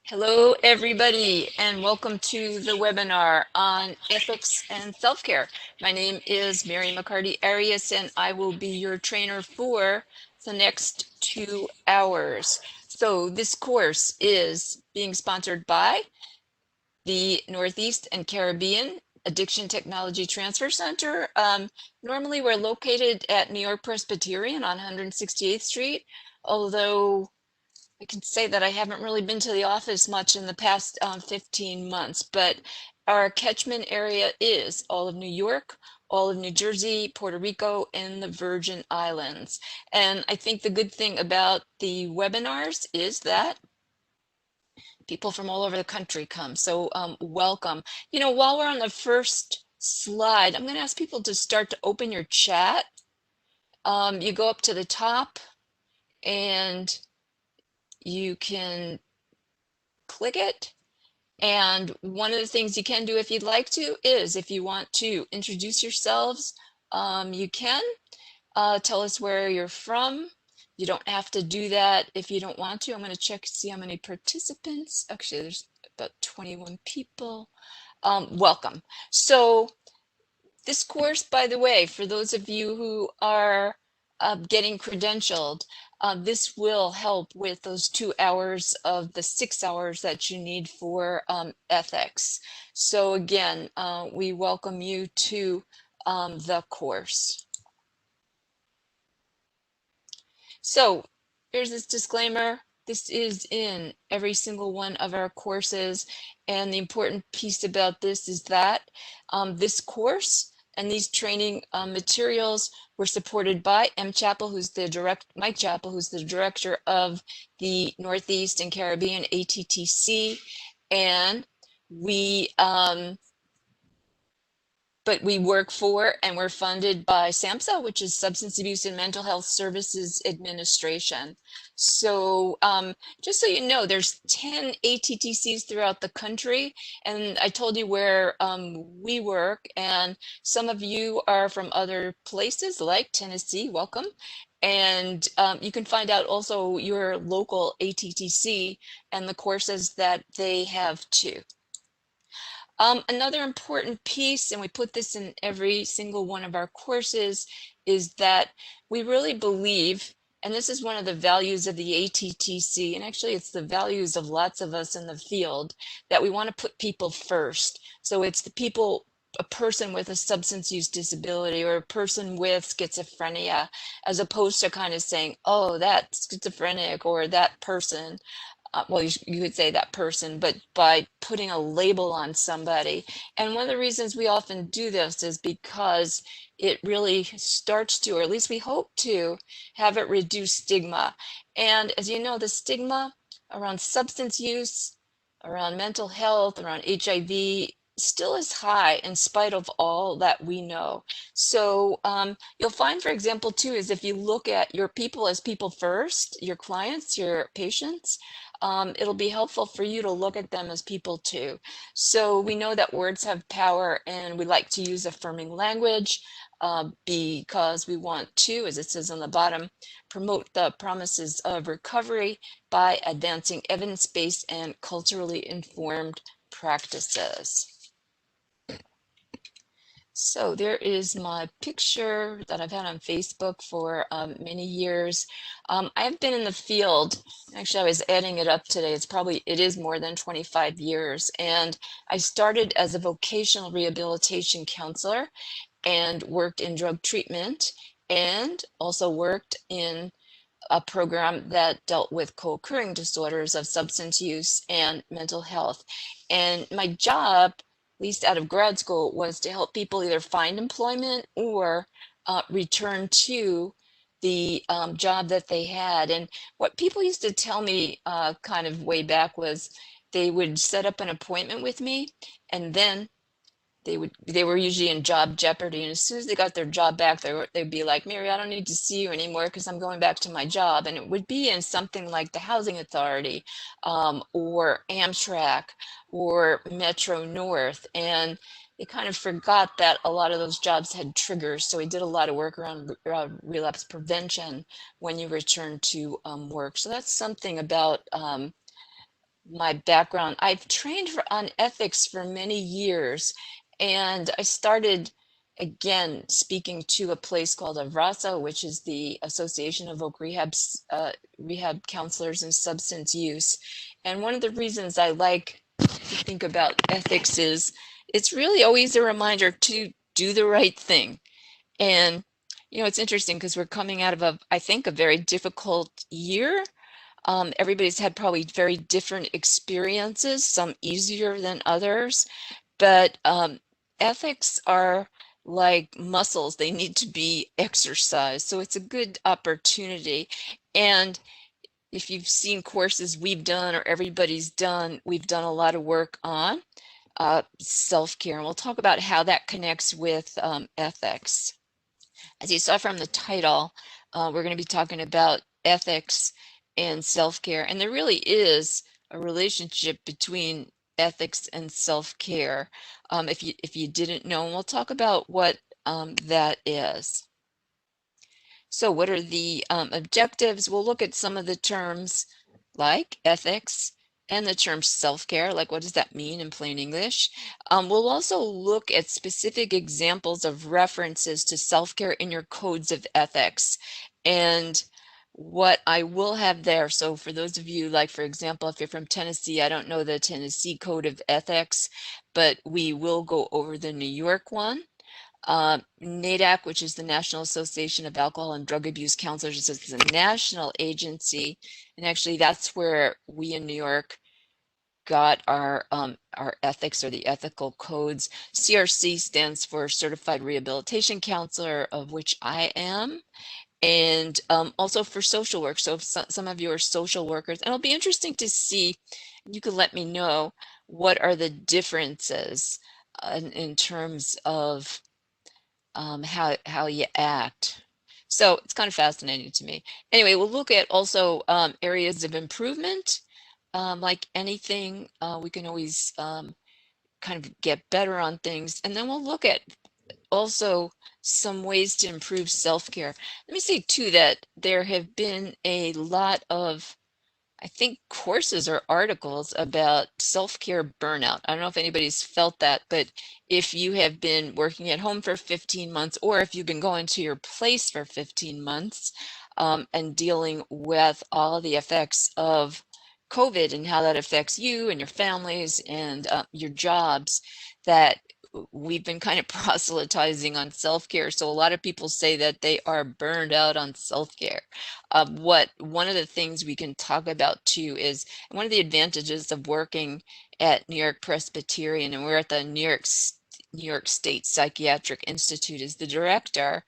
Hello, everybody, and welcome to the webinar on ethics and self-care. My name is Mary McCarty Arias, and I will be your trainer for the next 2 hours. So this course is being sponsored by the Northeast and Caribbean Addiction Technology Transfer Center. Normally, we're located at New York Presbyterian on 168th Street, although I can say that I haven't really been to the office much in the past 15 months, but our catchment area is all of New York, all of New Jersey, Puerto Rico, and the Virgin Islands. And I think the good thing about the webinars is that people from all over the country come. So welcome. You know, while we're on the first slide, I'm going to ask people to start to open your chat. You go up to the top and you can click it. And one of the things you can do if you'd like to is if you want to introduce yourselves, you can tell us where you're from. You don't have to do that if you don't want to. I'm going to check to see how many participants. Actually, there's about 21 people. Welcome. So this course, by the way, for those of you who are getting credentialed, this will help with those 2 hours of the 6 hours that you need for ethics. So again, we welcome you to the course. So here's this disclaimer. This is in every single one of our courses. And the important piece about this is that this course and these training materials were supported by Mike Chappell, who's the director of the Northeast and Caribbean ATTC. And but we work for and we're funded by SAMHSA, which is Substance Abuse and Mental Health Services Administration. So just so you know, there's 10 ATTCs throughout the country, and I told you where we work, and some of you are from other places like Tennessee. Welcome. And you can find out also your local ATTC and the courses that they have too. Another important piece, and we put this in every single one of our courses, is that we really believe, and this is one of the values of the ATTC, and actually it's the values of lots of us in the field, that we want to put people first. So it's the people, a person with a substance use disability or a person with schizophrenia, as opposed to kind of saying, oh, that schizophrenic or that person. Well, you could say that person, but by putting a label on somebody. And one of the reasons we often do this is because it really starts to, or at least we hope to, have it reduce stigma. And as you know, the stigma around substance use, around mental health, around HIV, still is high in spite of all that we know. So you'll find, for example, too, is if you look at your people as people first, your clients, your patients, it'll be helpful for you to look at them as people too. So we know that words have power, and we like to use affirming language because we want to, as it says on the bottom, promote the promises of recovery by advancing evidence-based and culturally informed practices. So there is my picture that I've had on Facebook for many years. I've been in the field, actually I was adding it up today, it is more than 25 years. And I started as a vocational rehabilitation counselor and worked in drug treatment, and also worked in a program that dealt with co-occurring disorders of substance use and mental health. And my job, at least out of grad school, was to help people either find employment or return to the job that they had. And what people used to tell me kind of way back was they would set up an appointment with me, and then they were usually in job jeopardy, and as soon as they got their job back, they'd be like, Mary, I don't need to see you anymore because I'm going back to my job. And it would be in something like the Housing Authority or Amtrak or Metro North, and they kind of forgot that a lot of those jobs had triggers. So we did a lot of work around relapse prevention when you return to work. So that's something about my background. I've trained on ethics for many years, and I started again speaking to a place called Avrasa, which is the Association of Voc Rehab Counselors and Substance Use. And one of the reasons I like to think about ethics is it's really always a reminder to do the right thing. And it's interesting because we're coming out of I think, a very difficult year. Everybody's had probably very different experiences, some easier than others, but ethics are like muscles. They need to be exercised. So it's a good opportunity. And if you've seen courses we've done or everybody's done, we've done a lot of work on self-care. And we'll talk about how that connects with ethics. As you saw from the title, we're going to be talking about ethics and self-care. And there really is a relationship between ethics and self-care, if you didn't know. And we'll talk about what that is. So what are the objectives? We'll look at some of the terms like ethics and the term self-care, like what does that mean in plain English? We'll also look at specific examples of references to self-care in your codes of ethics and what I will have there. So for those of you, like for example, if you're from Tennessee, I don't know the Tennessee Code of Ethics, but we will go over the New York one. NAADAC, which is the National Association of Alcohol and Drug Abuse Counselors, is a national agency, and actually that's where we in New York got our ethics, or the ethical codes. CRC stands for Certified Rehabilitation Counselor, of which I am, and also for social work. So if some of you are social workers, and it'll be interesting to see, you can let me know what are the differences in terms of how you act. So it's kind of fascinating to me. Anyway, we'll look at also areas of improvement. Like anything, we can always kind of get better on things. And then we'll look at also some ways to improve self-care. Let me say too that there have been a lot of, I think, courses or articles about self-care burnout. I don't know if anybody's felt that, but if you have been working at home for 15 months, or if you've been going to your place for 15 months and dealing with all the effects of COVID and how that affects you and your families and your jobs, that we've been kind of proselytizing on self-care. So a lot of people say that they are burned out on self-care. One of the things we can talk about too is one of the advantages of working at New York Presbyterian, and we're at the New York State Psychiatric Institute, is the director.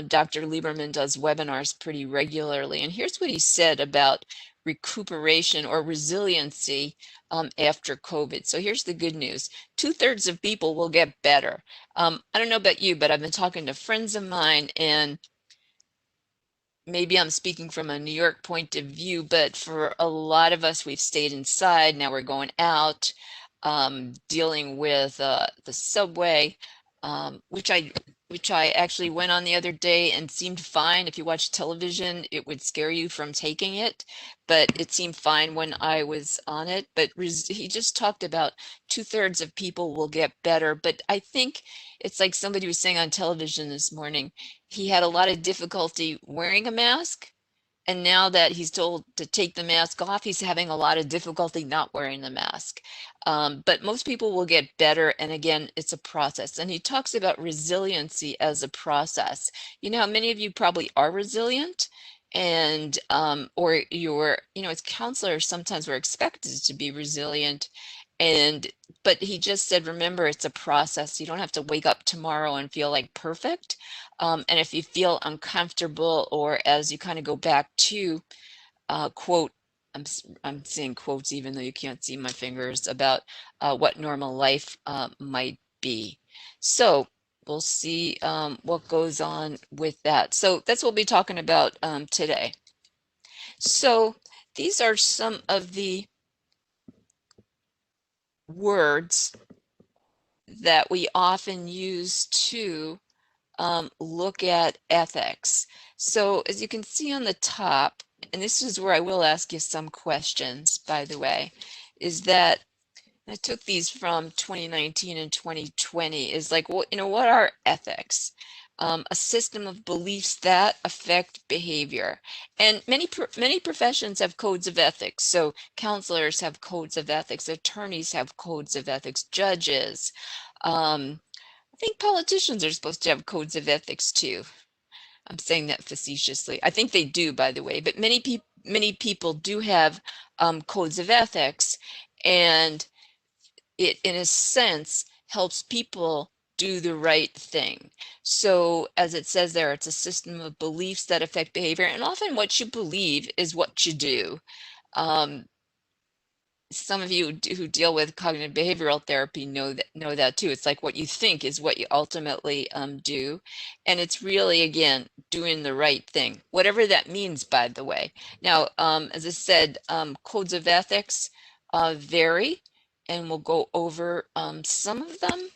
Dr. Lieberman does webinars pretty regularly, and here's what he said about recuperation or resiliency after COVID. So here's the good news. 2/3 of people will get better. I don't know about you, but I've been talking to friends of mine, and maybe I'm speaking from a New York point of view, but for a lot of us, we've stayed inside. Now we're going out, dealing with the subway, which I actually went on the other day and seemed fine. If you watch television, it would scare you from taking it, but it seemed fine when I was on it. But he just talked about 2/3 of people will get better. But I think it's like somebody was saying on television this morning, he had a lot of difficulty wearing a mask. And now that he's told to take the mask off, he's having a lot of difficulty not wearing the mask. But most people will get better. And again, it's a process. And he talks about resiliency as a process. Many of you probably are resilient, and or as counselors, sometimes we're expected to be resilient. But he just said, remember, it's a process. You don't have to wake up tomorrow and feel like perfect. And if you feel uncomfortable, or as you kind of go back to quote, I'm saying quotes even though you can't see my fingers, about what normal life might be. So we'll see what goes on with that. So that's what we'll be talking about today. So these are some of the words that we often use to look at ethics. So as you can see on the top, and this is where I will ask you some questions, by the way, is that I took these from 2019 and 2020 is like, what, what are ethics? A system of beliefs that affect behavior. And many professions have codes of ethics. So counselors have codes of ethics, attorneys have codes of ethics, judges. I think politicians are supposed to have codes of ethics too. I'm saying that facetiously. I think they do, by the way, but many people do have codes of ethics, and it, in a sense, helps people do the right thing. So as it says there, it's a system of beliefs that affect behavior, and often what you believe is what you do. Um, some of you who deal with cognitive behavioral therapy know that too. It's like what you think is what you ultimately do, and it's really, again, doing the right thing, whatever that means, by the way. Now, as I said, codes of ethics vary, and we'll go over some of them.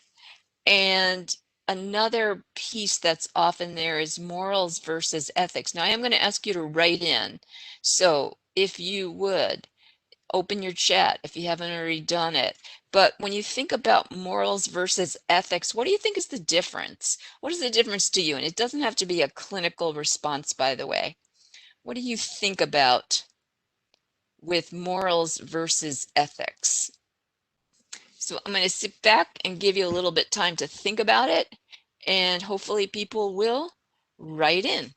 And another piece that's often there is morals versus ethics. Now, I am going to ask you to write in. So if you would, open your chat if you haven't already done it. But when you think about morals versus ethics, what do you think is the difference? What is the difference to you? And it doesn't have to be a clinical response, by the way. What do you think about with morals versus ethics? So I'm going to sit back and give you a little bit time to think about it, and hopefully people will write in.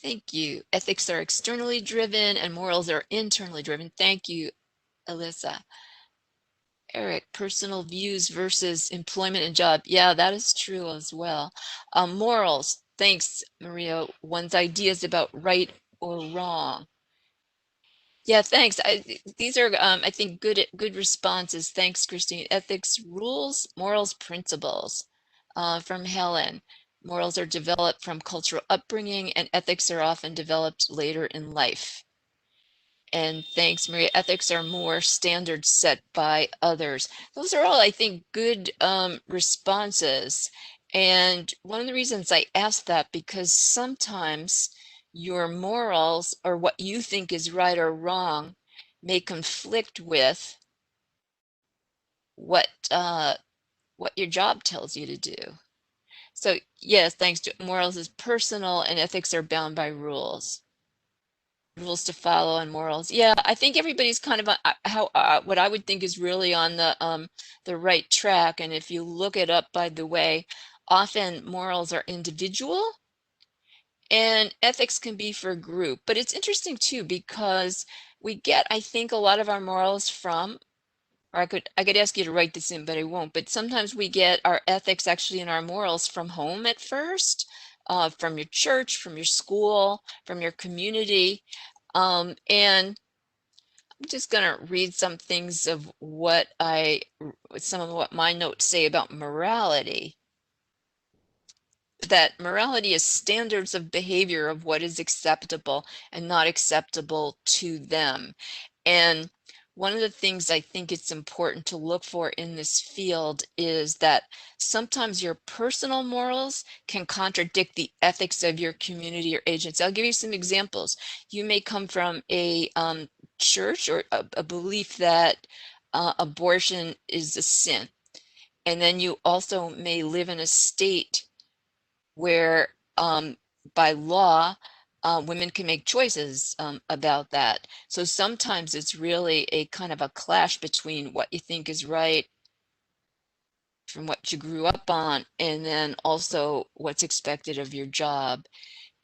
Thank you. Ethics are externally driven and morals are internally driven. Thank you, Alyssa. Eric, personal views versus employment and job. Yeah, that is true as well. Morals. Thanks, Maria. One's ideas about right or wrong. Yeah, thanks. These are, I think, good responses. Thanks, Christine. Ethics, rules, morals, principles. From Helen. Morals are developed from cultural upbringing, and ethics are often developed later in life. And thanks, Maria. Ethics are more standards set by others. Those are all, I think, good responses. And one of the reasons I asked that, because sometimes your morals or what you think is right or wrong may conflict with what your job tells you to do. So yes, thanks to morals is personal and ethics are bound by rules to follow and morals. Yeah, I think everybody's kind of how what I would think is really on the right track. And if you look it up, by the way, often morals are individual and ethics can be for a group. But it's interesting too, because we get, I think, a lot of our morals from, or I could ask you to write this in, but I won't. But sometimes we get our ethics actually in our morals from home at first, from your church, from your school, from your community. And I'm just going to read some things of some of what my notes say about morality. That morality is standards of behavior of what is acceptable and not acceptable to them. And one of the things I think it's important to look for in this field is that sometimes your personal morals can contradict the ethics of your community or agency. I'll give you some examples. You may come from a church or a belief that abortion is a sin. And then you also may live in a state where by law, women can make choices about that. So sometimes it's really a kind of a clash between what you think is right from what you grew up on, and then also what's expected of your job.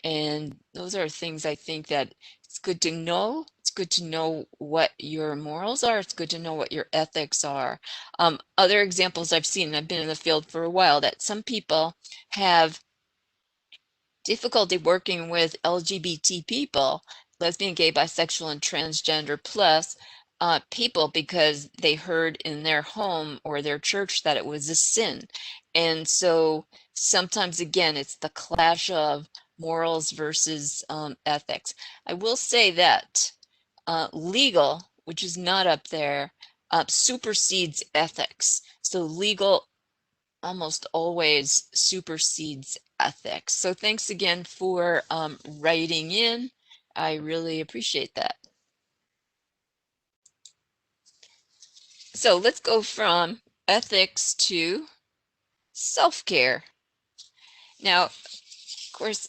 And those are things I think that it's good to know. It's good to know what your morals are. It's good to know what your ethics are. Other examples I've seen, I've been in the field for a while, that some people have difficulty working with LGBT people, lesbian, gay, bisexual, and transgender plus people, because they heard in their home or their church that it was a sin. And so sometimes, again, it's the clash of morals versus ethics. I will say that legal, which is not up there, supersedes ethics. So legal almost always supersedes ethics. So thanks again for writing in. I really appreciate that. So let's go from ethics to self-care. Now, of course,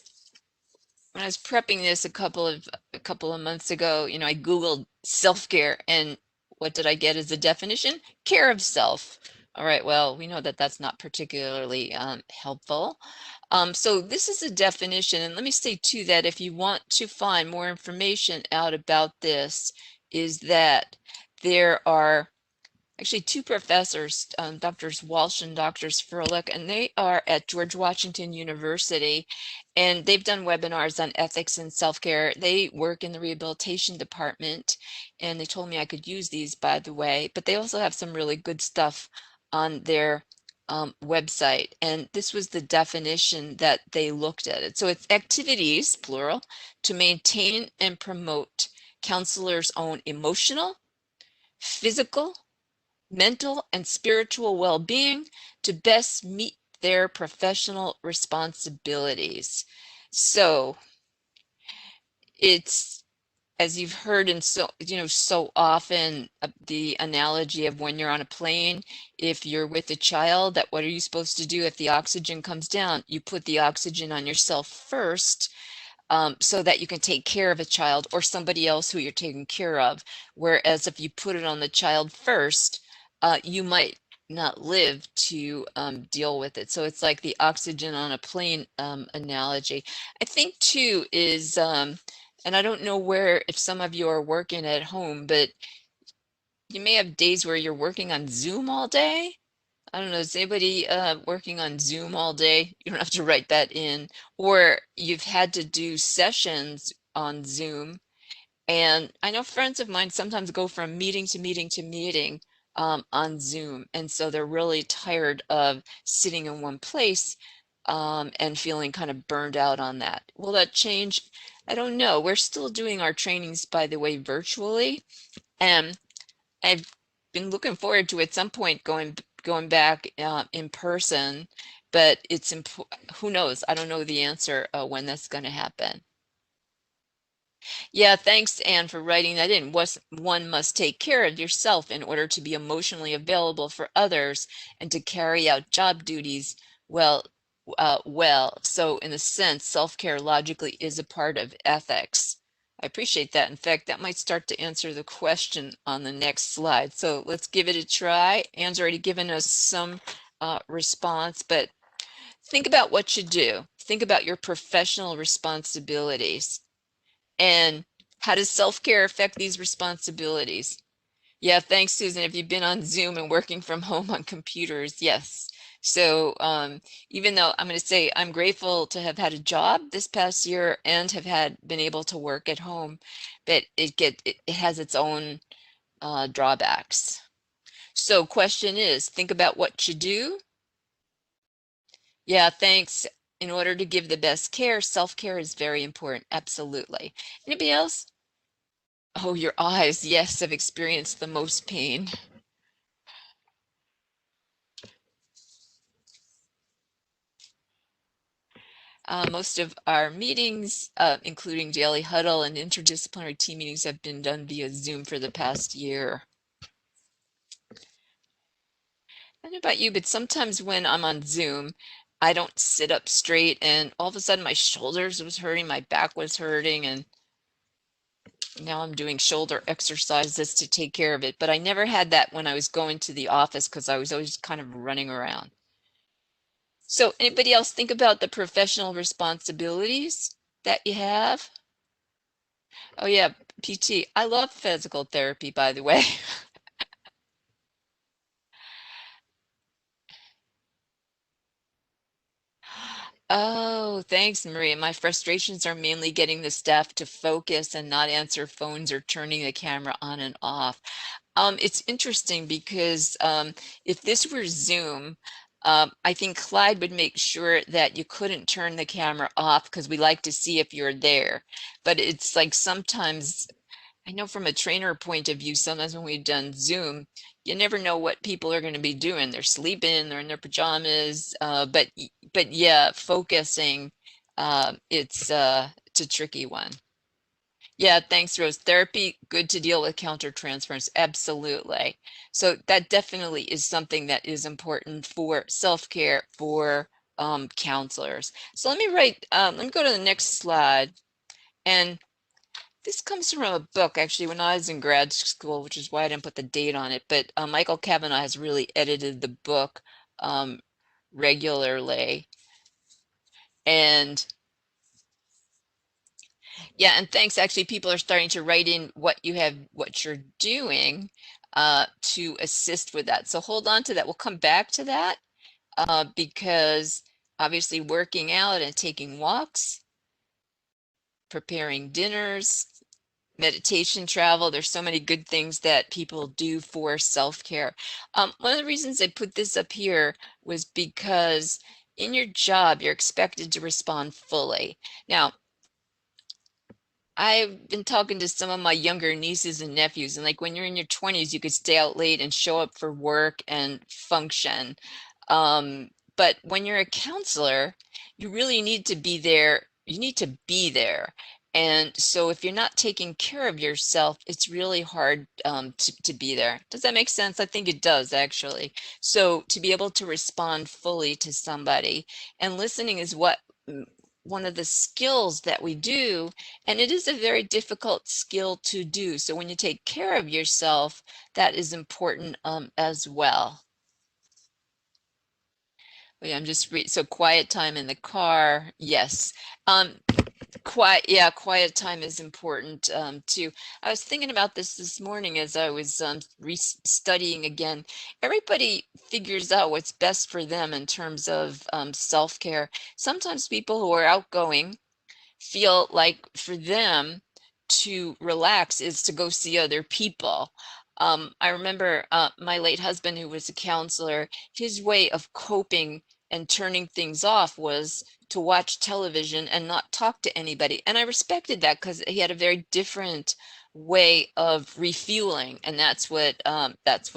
when I was prepping this a couple of months ago, I Googled self-care, and what did I get as a definition? Care of self. All right, well, we know that that's not particularly helpful. So this is a definition, and let me say too that if you want to find more information out about this, is that there are actually two professors, Doctors Walsh and Doctors Furlick, and they are at George Washington University, and they've done webinars on ethics and self-care. They work in the rehabilitation department, and they told me I could use these, by the way, but they also have some really good stuff on their website, and this was the definition that they looked at it. So it's activities, plural, to maintain and promote counselors' own emotional, physical, mental, and spiritual well-being to best meet their professional responsibilities. So it's, as you've heard, and so often the analogy of when you're on a plane, if you're with a child, that what are you supposed to do if the oxygen comes down? You put the oxygen on yourself first, so that you can take care of a child or somebody else who you're taking care of. Whereas if you put it on the child first, you might not live to deal with it. So it's like the oxygen on a plane analogy. I think too is, and I don't know if some of you are working at home, but you may have days where you're working on Zoom all day. I don't know, is anybody working on Zoom all day? You don't have to write that in. Or you've had to do sessions on Zoom. And I know friends of mine sometimes go from meeting to meeting to meeting on Zoom. And so they're really tired of sitting in one place and feeling kind of burned out on that. Will that change? I don't know. We're still doing our trainings, by the way, virtually. And I've been looking forward to at some point going back in person, but who knows? I don't know the answer when that's going to happen. Yeah, thanks, Anne, for writing that in. One must take care of yourself in order to be emotionally available for others and to carry out job duties well. So in a sense, self-care logically is a part of ethics. I appreciate that. In fact, that might start to answer the question on the next slide. So let's give it a try. Anne's already given us some response, but think about what you do. Think about your professional responsibilities. And how does self-care affect these responsibilities? Yeah, thanks, Susan. If you've been on Zoom and working from home on computers, yes. So even though I'm going to say I'm grateful to have had a job this past year and have been able to work at home, but it has its own drawbacks. So question is, think about what you do. Yeah, thanks. In order to give the best care, self-care is very important. Absolutely. Anybody else? Oh, your eyes, yes, have experienced the most pain. Most of our meetings, including daily huddle and interdisciplinary team meetings, have been done via Zoom for the past year. I don't know about you, but sometimes when I'm on Zoom, I don't sit up straight, and all of a sudden my shoulders was hurting, my back was hurting, and now I'm doing shoulder exercises to take care of it. But I never had that when I was going to the office because I was always kind of running around. So anybody else think about the professional responsibilities that you have? Oh yeah, PT. I love physical therapy, by the way. Oh, thanks, Maria. My frustrations are mainly getting the staff to focus and not answer phones or turning the camera on and off. It's interesting because if this were Zoom, I think Clyde would make sure that you couldn't turn the camera off because we like to see if you're there. But it's like sometimes, I know from a trainer point of view, sometimes when we've done Zoom, you never know what people are going to be doing. They're sleeping, they're in their pajamas, but yeah, focusing, it's a tricky one. Yeah, thanks, Rose. Therapy, good to deal with countertransference. Absolutely. So that definitely is something that is important for self-care for counselors. So let me go to the next slide. And this comes from a book, actually, when I was in grad school, which is why I didn't put the date on it. But Michael Kavanagh has really edited the book regularly. And yeah, and thanks. Actually, people are starting to write in what you're doing to assist with that. So hold on to that. We'll come back to that because obviously working out and taking walks, preparing dinners, meditation, travel, there's so many good things that people do for self-care. One of the reasons I put this up here was because in your job, you're expected to respond fully. Now, I've been talking to some of my younger nieces and nephews, and like when you're in your 20s, you could stay out late and show up for work and function. But when you're a counselor, you really need to be there. You need to be there. And so if you're not taking care of yourself, it's really hard to be there. Does that make sense? I think it does, actually. So to be able to respond fully to somebody, and listening is one of the skills that we do, and it is a very difficult skill to do. So when you take care of yourself, that is important as well. Wait, I'm just so quiet time in the car. Yes. Quiet time is important too. I was thinking about this morning as I was studying again. Everybody figures out what's best for them in terms of self-care. Sometimes people who are outgoing feel like for them to relax is to go see other people. I remember my late husband, who was a counselor, his way of coping and turning things off was to watch television and not talk to anybody. And I respected that because he had a very different way of refueling, and that's what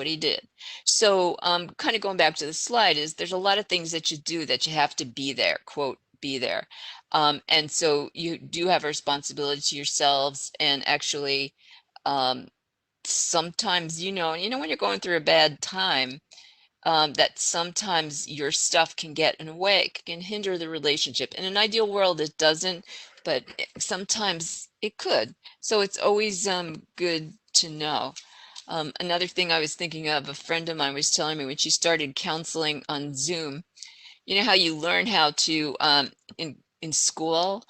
he did. So kind of going back to the slide, is there's a lot of things that you do that you have to be there, quote, be there. And so you do have a responsibility to yourselves, and actually sometimes, when you're going through a bad time, that sometimes your stuff can get in the way, can hinder the relationship. In an ideal world, it doesn't, but sometimes it could. So it's always good to know. Another thing I was thinking of, a friend of mine was telling me when she started counseling on Zoom, you know how you learn how to in school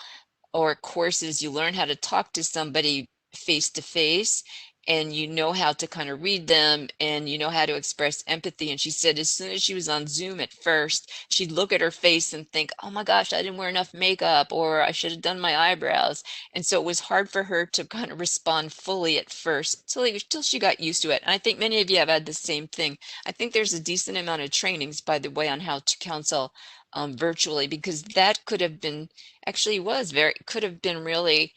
or courses, you learn how to talk to somebody face to face, and you know how to kind of read them, and you know how to express empathy. And she said as soon as she was on Zoom at first, she'd look at her face and think, oh my gosh, I didn't wear enough makeup, or I should have done my eyebrows. And so it was hard for her to kind of respond fully at first till she got used to it. And I think many of you have had the same thing. I think there's a decent amount of trainings, by the way, on how to counsel virtually, because that could have been, actually was very, could have been really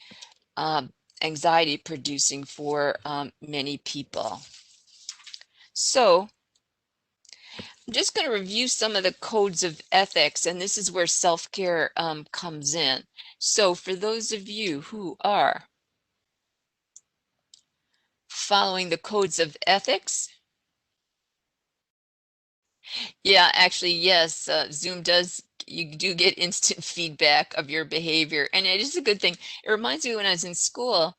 anxiety producing for many people. So I'm just going to review some of the codes of ethics, and this is where self-care comes in. So for those of you who are following the codes of ethics, yeah, actually, yes, Zoom does, you do get instant feedback of your behavior, and it is a good thing. It reminds me when I was in school,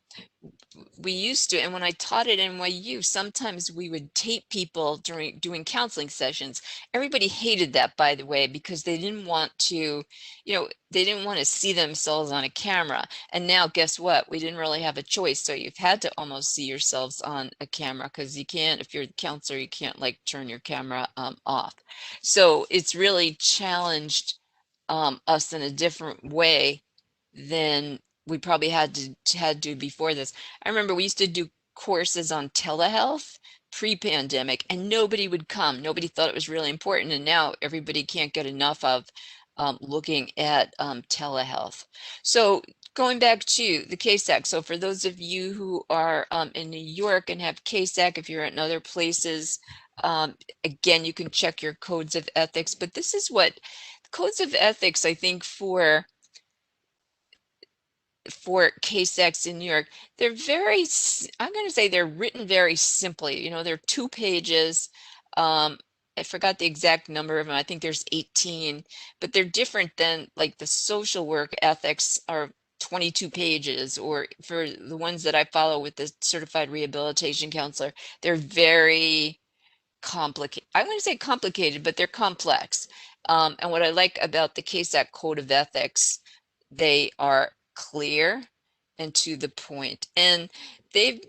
we used to, and when I taught at NYU, sometimes we would tape people during doing counseling sessions. Everybody hated that, by the way, because they didn't want to, they didn't want to see themselves on a camera. And now guess what? We didn't really have a choice. So you've had to almost see yourselves on a camera, because you can't, if you're the counselor, you can't like turn your camera off. So it's really challenged us in a different way than we probably had to before this. I remember we used to do courses on telehealth pre-pandemic, and nobody would come. Nobody thought it was really important, and now everybody can't get enough of looking at telehealth. So going back to the CASAC. So for those of you who are in New York and have CASAC, if you're in other places, again, you can check your codes of ethics. But this is what codes of ethics, I think, for CASACs in New York, they're very, I'm going to say they're written very simply. You know, they're 2 pages. I forgot the exact number of them. I think there's 18, but they're different than like the social work ethics are 22 pages, or for the ones that I follow with the certified rehabilitation counselor, they're very complicated. I wouldn't say complicated, but they're complex. And what I like about the CASAC Code of Ethics, they are clear and to the point. And they've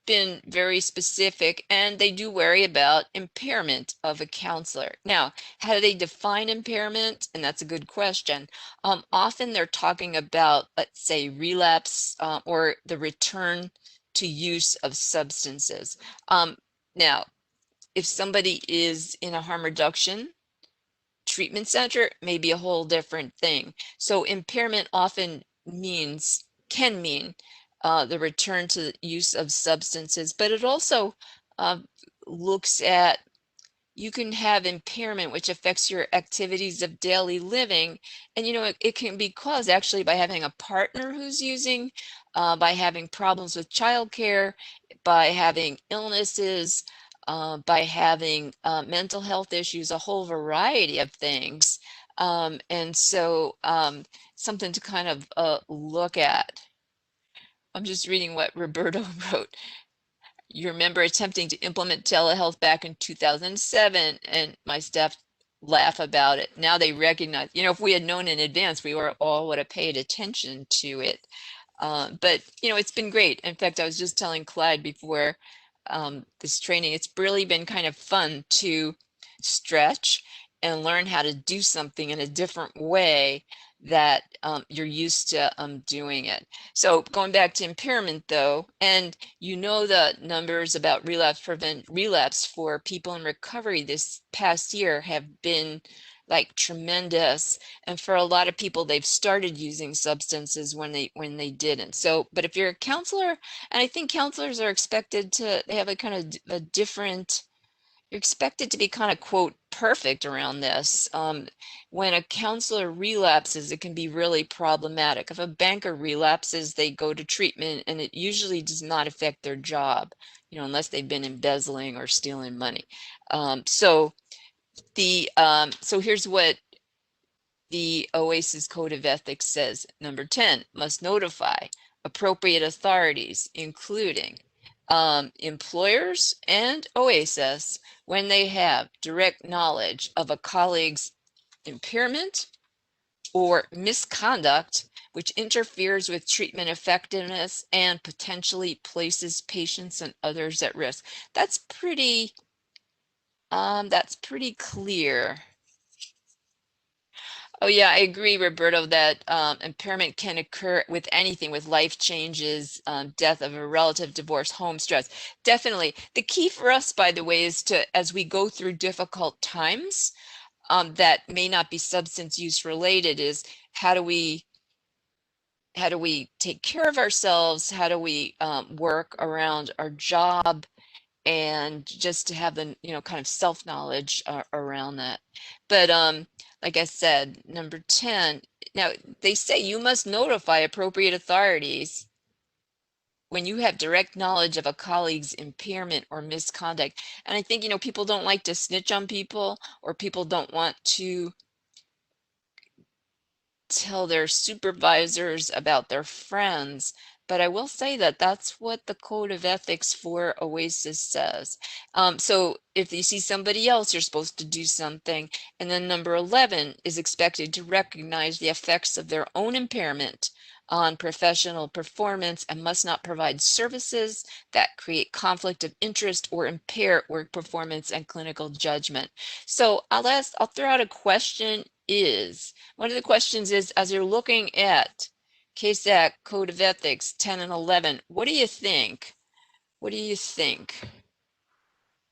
been very specific, and they do worry about impairment of a counselor. Now, how do they define impairment? And that's a good question. Often they're talking about, let's say, relapse or the return to use of substances. Now, if somebody is in a harm reduction treatment center, may be a whole different thing. So impairment often can mean the return to the use of substances, but it also looks at, you can have impairment which affects your activities of daily living. And, you know, it can be caused actually by having a partner who's using, by having problems with childcare, by having illnesses, by having mental health issues, a whole variety of things. And so something to kind of look at. I'm just reading what Roberto wrote. You remember attempting to implement telehealth back in 2007, and my staff laugh about it. Now they recognize, you know, if we had known in advance, we all would have paid attention to it. But, you know, it's been great. In fact, I was just telling Clyde before this training, it's really been kind of fun to stretch and learn how to do something in a different way that you're used to doing it. So going back to impairment though, and you know the numbers about relapse for people in recovery this past year have been like tremendous. And for a lot of people, they've started using substances when they didn't. So, but if you're a counselor, and I think counselors are expected to have a kind of a different, you're expected to be kind of quote perfect around this. When a counselor relapses, it can be really problematic. If a banker relapses, they go to treatment, and it usually does not affect their job, you know, unless they've been embezzling or stealing money. So here's what the OASIS Code of Ethics says. Number 10, must notify appropriate authorities, including employers and OASIS, when they have direct knowledge of a colleague's impairment or misconduct which interferes with treatment effectiveness and potentially places patients and others at risk. That's pretty clear. Oh yeah, I agree, Roberto, that impairment can occur with anything, with life changes, death of a relative, divorce, home stress. Definitely. The key for us, by the way, is to, as we go through difficult times that may not be substance use related, is how do we take care of ourselves? How do we work around our job? And just to have the, you know, kind of self-knowledge around that. But like I said, number 10, now they say you must notify appropriate authorities when you have direct knowledge of a colleague's impairment or misconduct. And I think, you know, people don't like to snitch on people, or people don't want to tell their supervisors about their friends. But I will say that that's what the Code of Ethics for OASIS says. So if you see somebody else, you're supposed to do something. And then number 11 is expected to recognize the effects of their own impairment on professional performance and must not provide services that create conflict of interest or impair work performance and clinical judgment. So I'll throw out a question. One of the questions is, as you're looking at CASAC Code of Ethics 10 and 11, what do you think? What do you think?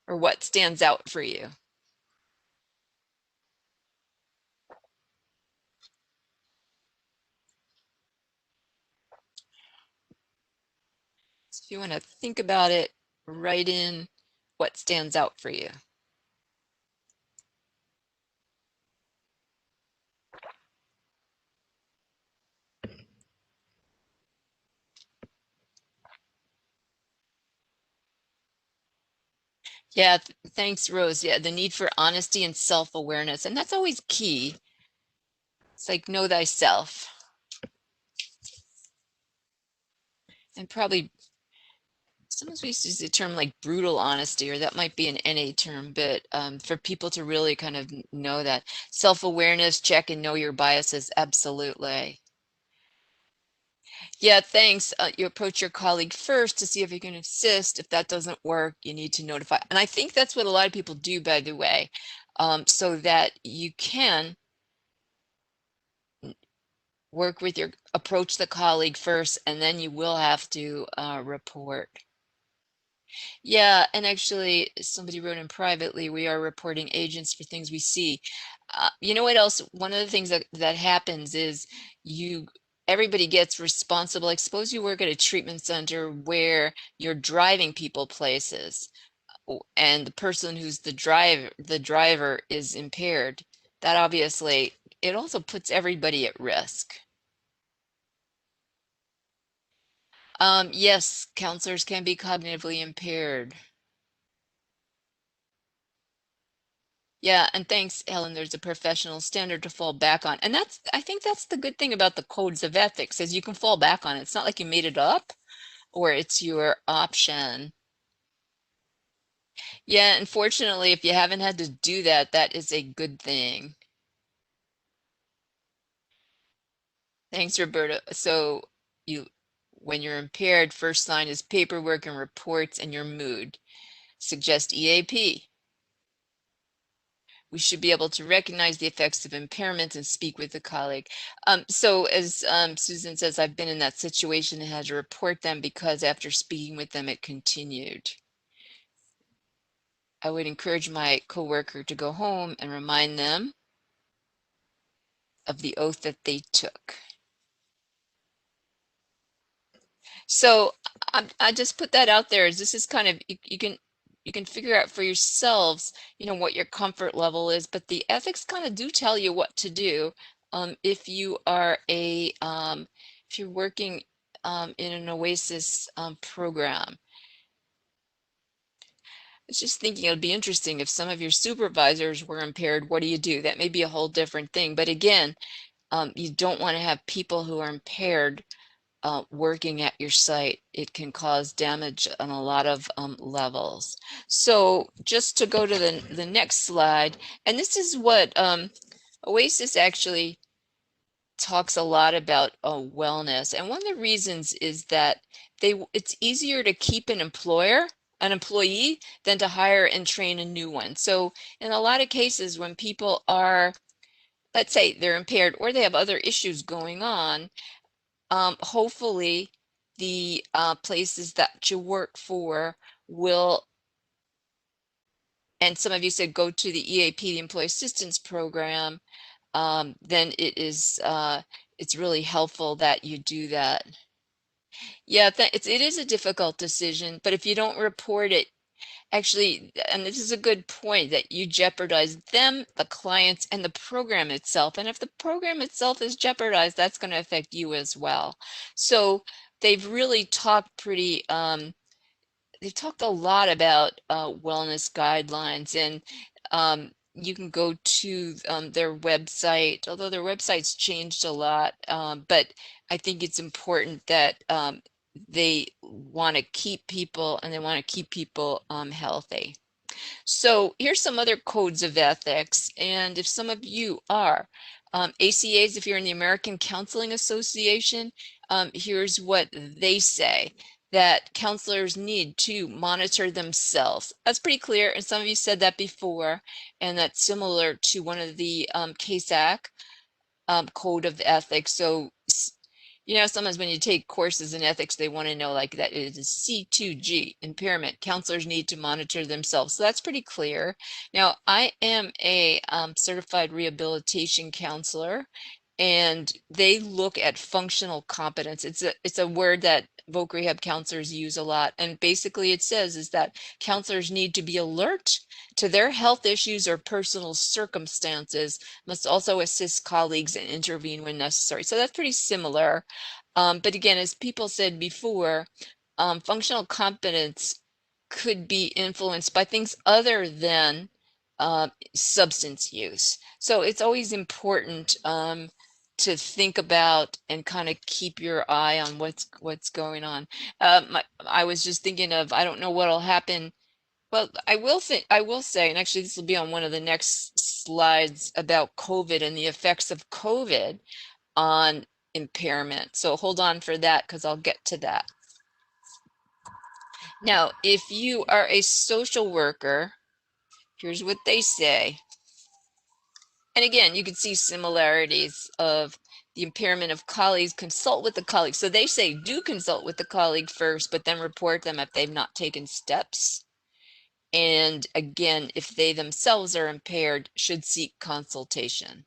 Or what stands out for you? So if you want to think about it, write in what stands out for you. Yeah, thanks, Rose. Yeah, the need for honesty and self-awareness. And that's always key. It's like know thyself. And probably sometimes we use the term like brutal honesty, or that might be an NA term, but for people to really kind of know that self-awareness, check and know your biases, absolutely. Yeah, thanks. You approach your colleague first to see if you can assist. If that doesn't work, you need to notify. And I think that's what a lot of people do, by the way, so that you can work with your, approach the colleague first, and then you will have to report. Yeah, and actually, somebody wrote in privately, we are reporting agents for things we see. You know what else? One of the things that happens is everybody gets responsible. Like suppose you work at a treatment center where you're driving people places, and the person who's the driver is impaired. That obviously, it also puts everybody at risk. Yes, counselors can be cognitively impaired. Yeah, and thanks, Helen. There's a professional standard to fall back on. And I think that's the good thing about the codes of ethics is you can fall back on it. It's not like you made it up or it's your option. Yeah, unfortunately, if you haven't had to do that, that is a good thing. Thanks, Roberta. So when you're impaired, first sign is paperwork and reports and your mood. Suggest EAP. We should be able to recognize the effects of impairment and speak with a colleague. So as Susan says, I've been in that situation and had to report them because after speaking with them, it continued. I would encourage my coworker to go home and remind them of the oath that they took. So I just put that out there as this is kind of, you can figure out for yourselves, what your comfort level is, but the ethics kind of do tell you what to do. If you are if you're working in an OASIS program. I was just thinking it would be interesting if some of your supervisors were impaired, what do you do? That may be a whole different thing. But again, you don't want to have people who are impaired working at your site. It can cause damage on a lot of levels. So just to go to the next slide, and this is what OASIS actually talks a lot about wellness. And one of the reasons is that it's easier to keep an employee than to hire and train a new one. So in a lot of cases when people are, let's say they're impaired or they have other issues going on, hopefully the places that you work for will, and some of you said go to the EAP, the Employee Assistance Program, then it's really helpful that you do that. Yeah, it is a difficult decision, but if you don't report it, actually, and this is a good point, that you jeopardize them, the clients, and the program itself. And if the program itself is jeopardized, that's going to affect you as well. So they've really talked they've talked a lot about wellness guidelines, and you can go to their website, although their website's changed a lot, but I think it's important that they want to keep people and they want to keep people healthy. So here's some other codes of ethics. And if some of you are ACAs, if you're in the American Counseling Association, here's what they say, that counselors need to monitor themselves. That's pretty clear. And some of you said that before, and that's similar to one of the CASAC code of ethics. So sometimes when you take courses in ethics, they want to know like that it is C2G, impairment. Counselors need to monitor themselves. So that's pretty clear. Now, I am a certified rehabilitation counselor, and they look at functional competence. It's a word that voc rehab counselors use a lot. And basically it says is that counselors need to be alert to their health issues or personal circumstances, must also assist colleagues and intervene when necessary. So that's pretty similar. But again, as people said before, functional competence could be influenced by things other than substance use. So it's always important to think about and kind of keep your eye on what's going on. I was just thinking of, I don't know what'll happen. Well, I will say, and actually this will be on one of the next slides about COVID and the effects of COVID on impairment. So hold on for that because I'll get to that. Now, if you are a social worker, here's what they say. And again, you can see similarities of the impairment of colleagues, consult with the colleague. So they say do consult with the colleague first, but then report them if they've not taken steps. And again, if they themselves are impaired, should seek consultation.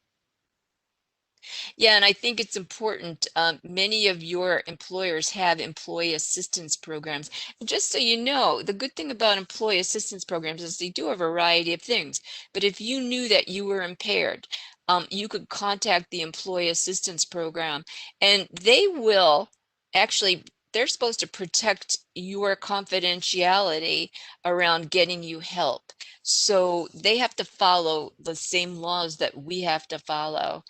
Yeah, and I think it's important. Many of your employers have employee assistance programs. And just so you know, the good thing about employee assistance programs is they do a variety of things. But if you knew that you were impaired, you could contact the employee assistance program, and they will actually, they're supposed to protect your confidentiality around getting you help. So they have to follow the same laws that we have to follow.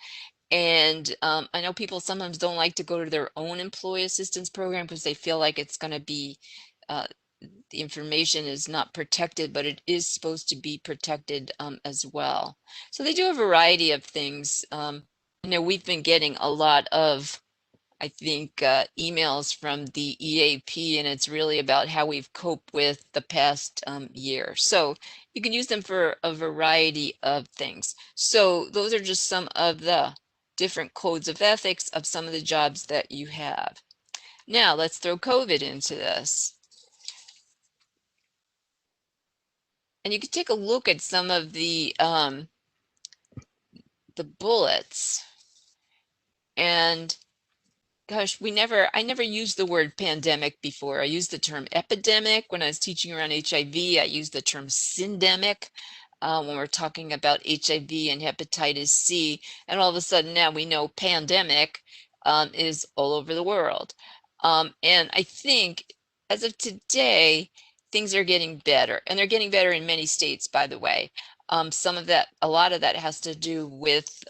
And I know people sometimes don't like to go to their own employee assistance program because they feel like it's going to be, the information is not protected, but it is supposed to be protected as well. So they do a variety of things. We've been getting a lot of, I think, emails from the EAP, and it's really about how we've coped with the past year. So you can use them for a variety of things. So those are just some of the different codes of ethics of some of the jobs that you have. Now let's throw COVID into this. And you can take a look at some of the bullets. And gosh, I never used the word pandemic before. I used the term epidemic when I was teaching around HIV. I used the term syndemic when we're talking about HIV and hepatitis C. And all of a sudden now we know pandemic is all over the world. And I think as of today, things are getting better. And they're getting better in many states, by the way. A lot of that has to do with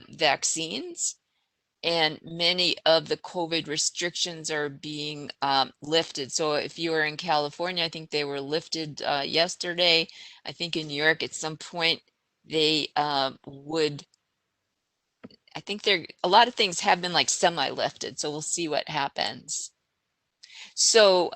vaccines. And many of the COVID restrictions are being lifted. So if you are in California, I think they were lifted yesterday. I think in New York at some point they would, I think a lot of things have been like semi-lifted. So we'll see what happens. So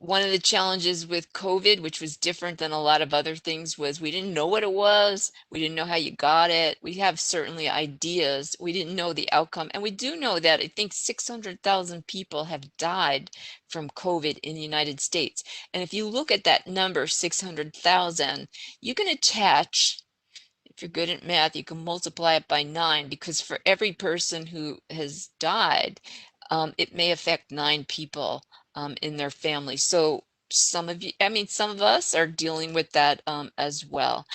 one of the challenges with COVID, which was different than a lot of other things, was we didn't know what it was. We didn't know how you got it. We have certainly ideas. We didn't know the outcome. And we do know that I think 600,000 people have died from COVID in the United States. And if you look at that number, 600,000, you can attach, if you're good at math, you can multiply it by 9, because for every person who has died, it may affect 9 people in their family. So some of us are dealing with that as well.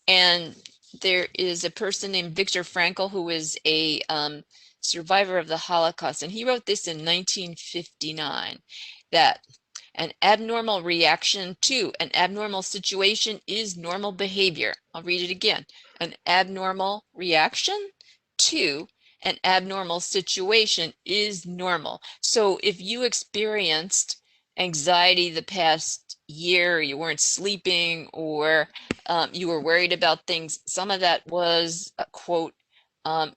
And there is a person named Viktor Frankl who is a survivor of the Holocaust, and he wrote this in 1959, that an abnormal reaction to an abnormal situation is normal behavior. I'll read it again. An abnormal reaction to an abnormal situation is normal. So if you experienced anxiety the past year, you weren't sleeping, or you were worried about things, some of that was quote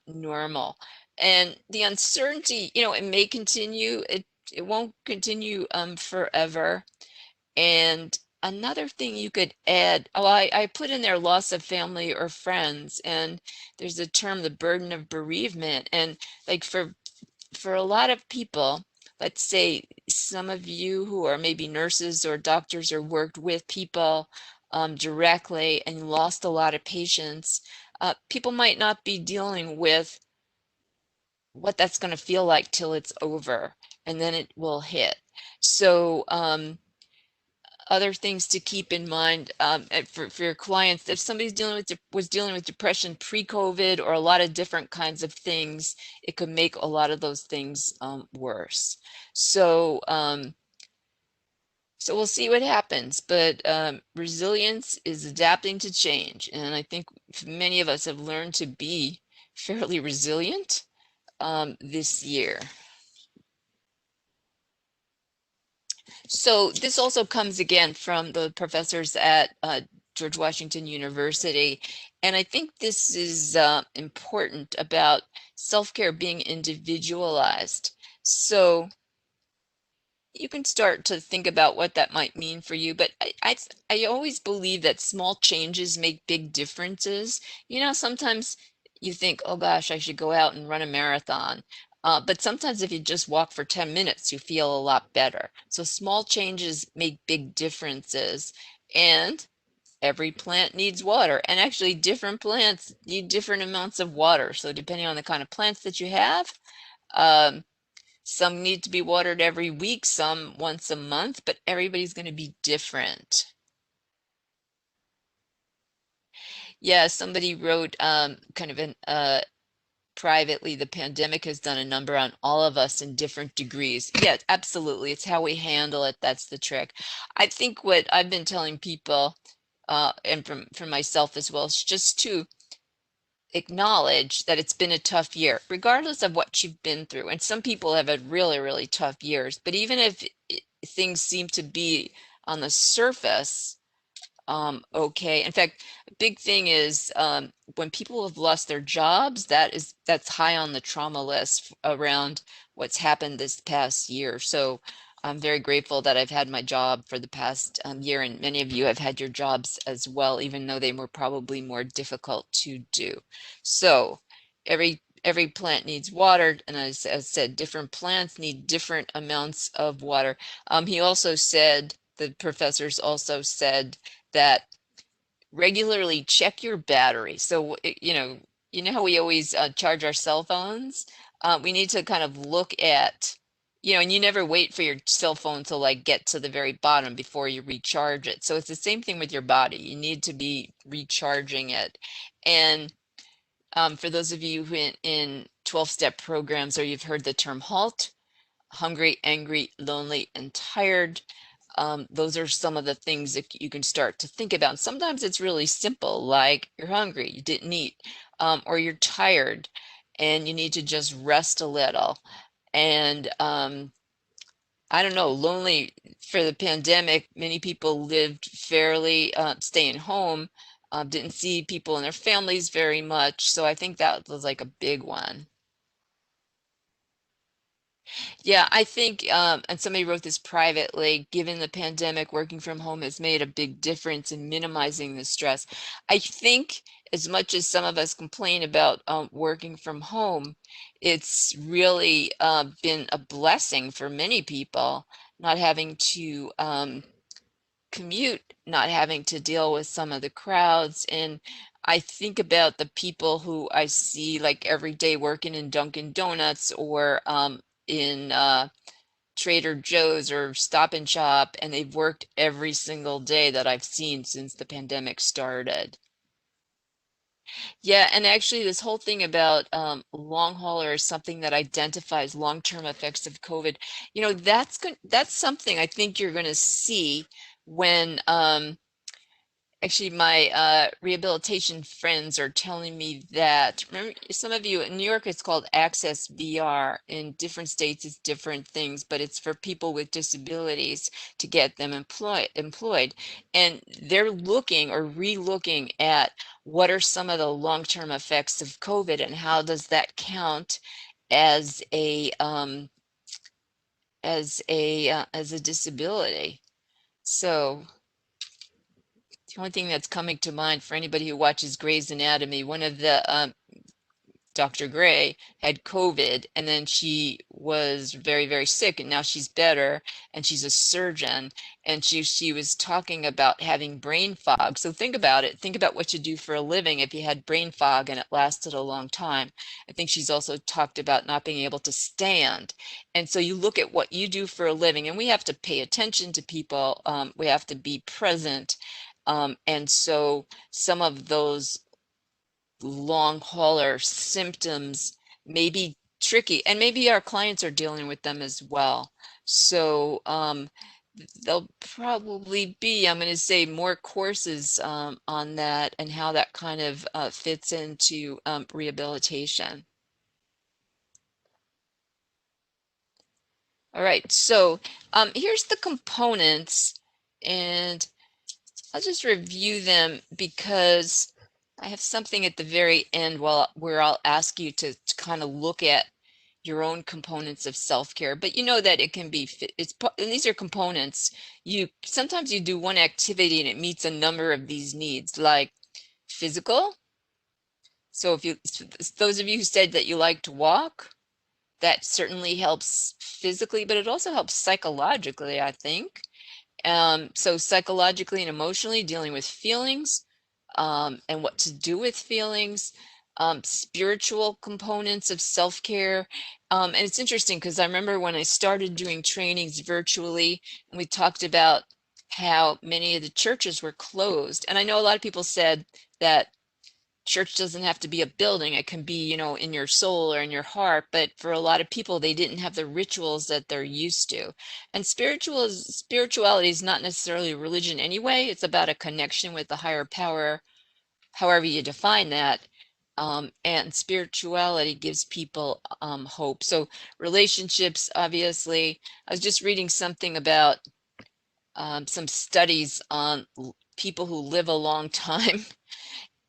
normal. And the uncertainty, it may continue. It won't continue forever. And another thing you could add, I put in there loss of family or friends, and there's a term, the burden of bereavement. And like for a lot of people, let's say some of you who are maybe nurses or doctors or worked with people directly and lost a lot of patients, people might not be dealing with what that's going to feel like till it's over, and then it will hit. So other things to keep in mind for your clients, if somebody's was dealing with depression pre-COVID or a lot of different kinds of things, it could make a lot of those things worse. So so we'll see what happens, but resilience is adapting to change, and I think many of us have learned to be fairly resilient this year. So this also comes again from the professors at George Washington University. And I think this is important about self-care being individualized. So you can start to think about what that might mean for you. But I always believe that small changes make big differences. You know, sometimes you think, oh gosh, I should go out and run a marathon. But sometimes if you just walk for 10 minutes, you feel a lot better. So small changes make big differences. And every plant needs water. And actually, different plants need different amounts of water. So depending on the kind of plants that you have, um, some need to be watered every week, some once a month, but everybody's going to be different. Yeah, somebody wrote kind of an privately, the pandemic has done a number on all of us in different degrees. Yeah, absolutely. It's how we handle it. That's the trick. I think what I've been telling people, and from myself as well, is just to acknowledge that it's been a tough year, regardless of what you've been through. And some people have had really, really tough years. But even if things seem to be on the surface okay. In fact, a big thing is when people have lost their jobs, that's high on the trauma list around what's happened this past year. So I'm very grateful that I've had my job for the past year, and many of you have had your jobs as well, even though they were probably more difficult to do. So every plant needs water, and as I said, different plants need different amounts of water. He also said, the professors also said that regularly check your battery. So, you know how we always charge our cell phones? We need to kind of look at, and you never wait for your cell phone to like get to the very bottom before you recharge it. So it's the same thing with your body. You need to be recharging it. And for those of you who in 12-step programs, or you've heard the term HALT, hungry, angry, lonely, and tired. Those are some of the things that you can start to think about. Sometimes it's really simple, like you're hungry, you didn't eat, or you're tired and you need to just rest a little. And I don't know, lonely for the pandemic, many people lived fairly staying home, didn't see people and their families very much. So I think that was like a big one. Yeah, I think, and somebody wrote this privately, given the pandemic, working from home has made a big difference in minimizing the stress. I think as much as some of us complain about working from home, it's really been a blessing for many people, not having to commute, not having to deal with some of the crowds. And I think about the people who I see like every day working in Dunkin' Donuts or in Trader Joe's or Stop and Shop, and they've worked every single day that I've seen since the pandemic started. Yeah, and actually this whole thing about long hauler is something that identifies long-term effects of COVID. That's something I think you're going to see when actually, my rehabilitation friends are telling me that, remember, some of you in New York, it's called Access VR. In different states, it's different things, but it's for people with disabilities to get them employed. And they're looking or re-looking at what are some of the long-term effects of COVID and how does that count as a disability. So the only thing that's coming to mind for anybody who watches Grey's Anatomy, one of the Dr. Gray, had COVID, and then she was very, very sick, and now she's better, and she's a surgeon, and she was talking about having brain fog. So think about it. Think about what you do for a living if you had brain fog and it lasted a long time. I think she's also talked about not being able to stand. And so you look at what you do for a living, and we have to pay attention to people. We have to be present. And so some of those long hauler symptoms may be tricky, and maybe our clients are dealing with them as well. So there'll probably be, I'm going to say, more courses on that and how that kind of fits into rehabilitation. All right, so here's the components, and I'll just review them because I have something at the very end where I'll ask you to kind of look at your own components of self-care. But you know that it can be, and these are components. Sometimes you do one activity and it meets a number of these needs, like physical. So those of you who said that you like to walk, that certainly helps physically, but it also helps psychologically, I think. So psychologically and emotionally, dealing with feelings and what to do with feelings, spiritual components of self-care. And it's interesting because I remember when I started doing trainings virtually, and we talked about how many of the churches were closed. And I know a lot of people said that church doesn't have to be a building. It can be, in your soul or in your heart. But for a lot of people, they didn't have the rituals that they're used to. And spirituality is not necessarily religion anyway. It's about a connection with the higher power, however you define that. And spirituality gives people hope. So relationships, obviously. I was just reading something about some studies on people who live a long time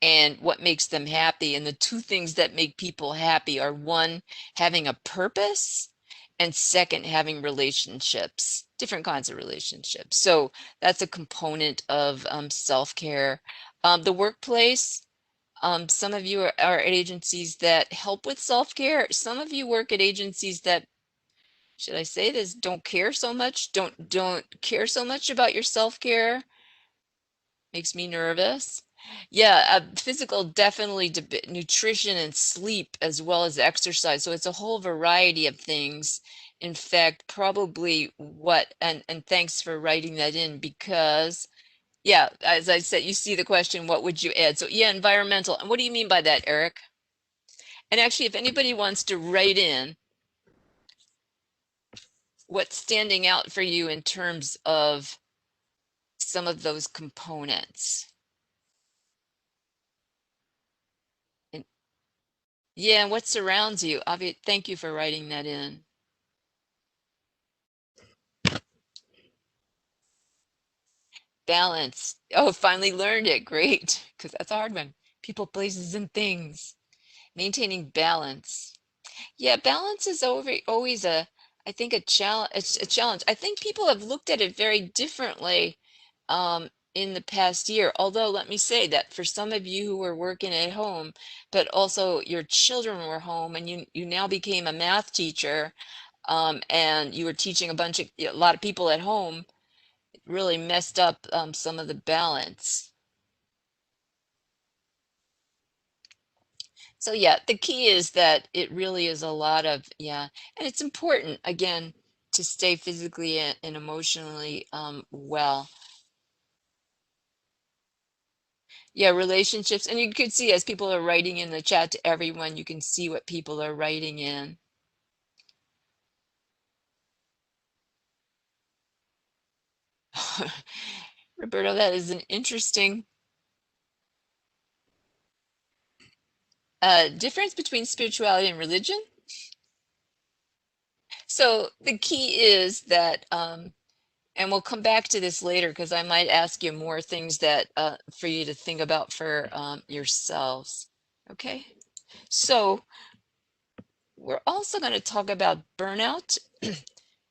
and what makes them happy. And the two things that make people happy are, one, having a purpose, and second, having relationships, different kinds of relationships. So that's a component of self-care. The workplace, some of you are at agencies that help with self-care. Some of you work at agencies that, should I say this, don't care so much, don't care so much about your self-care. Makes me nervous. Yeah, physical, definitely nutrition and sleep as well as exercise. So it's a whole variety of things. In fact, probably and thanks for writing that in, because yeah, as I said, you see the question, what would you add? So yeah, environmental. And what do you mean by that, Eric? And actually, if anybody wants to write in what's standing out for you in terms of some of those components. And yeah, and what surrounds you? Thank you for writing that in. Balance. Oh, finally learned it. Great. Because that's a hard one. People, places, and things. Maintaining balance. Yeah, balance is always I think a challenge. It's a challenge. I think people have looked at it very differently in the past year. Although, let me say that for some of you who were working at home, but also your children were home, and you now became a math teacher, and you were teaching a lot of people at home, really messed up some of the balance. So yeah, the key is that it really is a lot of, yeah, and it's important, again, to stay physically and emotionally well. Yeah, relationships, and you could see as people are writing in the chat to everyone, you can see what people are writing in. Roberto, that is an interesting difference between spirituality and religion. So the key is that and we'll come back to this later because I might ask you more things that for you to think about for yourselves. Okay, so we're also going to talk about burnout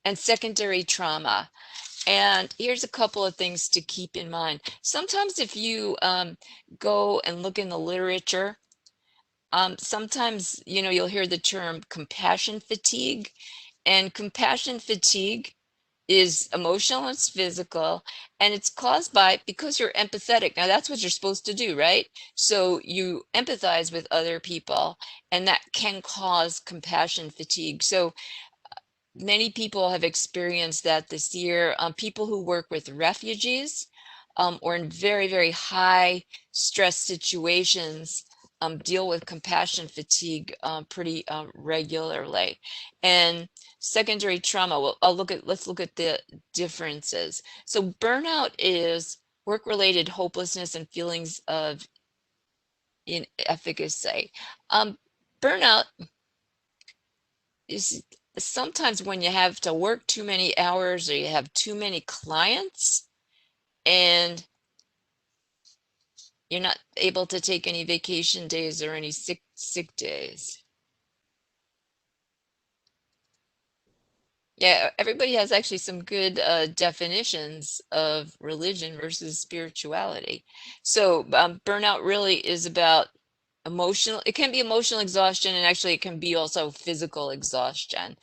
and secondary trauma. And here's a couple of things to keep in mind. Sometimes if you go and look in the literature, Sometimes, you'll hear the term compassion fatigue, and compassion fatigue is emotional, it's physical, and it's caused by because you're empathetic. Now, that's what you're supposed to do, right? So you empathize with other people, and that can cause compassion fatigue. So many people have experienced that this year. People who work with refugees or in very, very high stress situations deal with compassion fatigue pretty regularly. And secondary trauma, well, let's look at the differences. So burnout is work-related hopelessness and feelings of inefficacy. Burnout is sometimes when you have to work too many hours or you have too many clients and you're not able to take any vacation days or any sick days. Yeah, everybody has actually some good definitions of religion versus spirituality. So burnout really is about emotional, it can be emotional exhaustion, and actually it can be also physical exhaustion.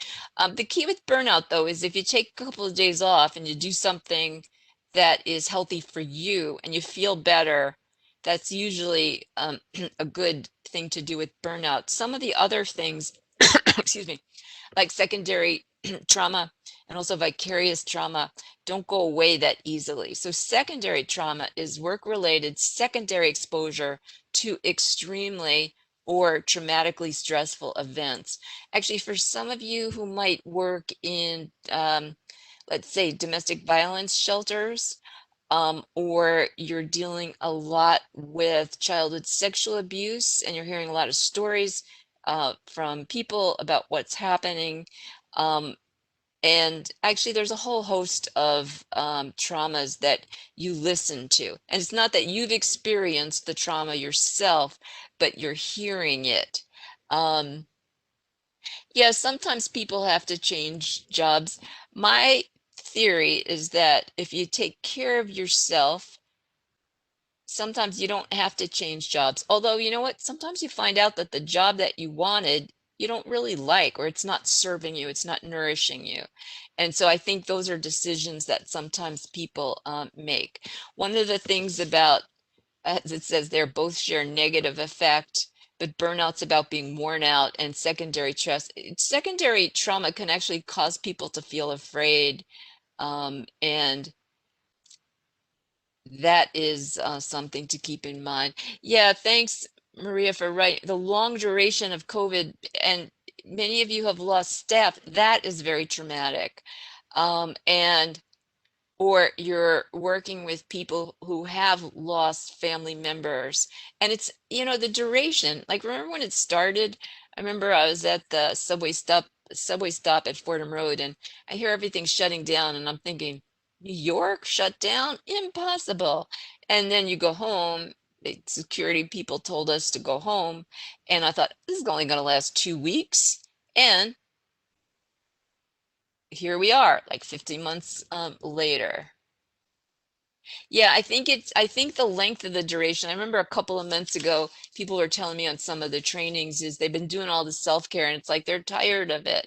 The key with burnout, though, is if you take a couple of days off and you do something that is healthy for you and you feel better, that's usually a good thing to do with burnout. Some of the other things, excuse me, like secondary trauma and also vicarious trauma don't go away that easily. So secondary trauma is work-related secondary exposure to extremely or traumatically stressful events. Actually, for some of you who might work in, let's say, domestic violence shelters, or you're dealing a lot with childhood sexual abuse and you're hearing a lot of stories from people about what's happening. Um, and actually, there's a whole host of traumas that you listen to. And it's not that you've experienced the trauma yourself, but you're hearing it. Um, yeah, sometimes people have to change jobs. My theory is that if you take care of yourself, sometimes you don't have to change jobs. Although, you know what? Sometimes you find out that the job that you wanted, you don't really like, or it's not serving you, it's not nourishing you. And so I think those are decisions that sometimes people make. One of the things about, as it says there, both share negative effect, but burnout's about being worn out, and secondary trauma can actually cause people to feel afraid. And that is something to keep in mind. Yeah, thanks, Maria, for writing. The long duration of COVID, and many of you have lost staff. That is very traumatic. And or you're working with people who have lost family members. And it's, the duration. Like, remember when it started? I remember I was at the subway stop at Fordham Road, and I hear everything shutting down, and I'm thinking, New York shut down? Impossible. And then you go home, the security people told us to go home, and I thought, this is only going to last 2 weeks. And here we are, like 15 months later. Yeah, I think the length of the duration, I remember a couple of months ago, people were telling me on some of the trainings is they've been doing all the self-care and it's like they're tired of it.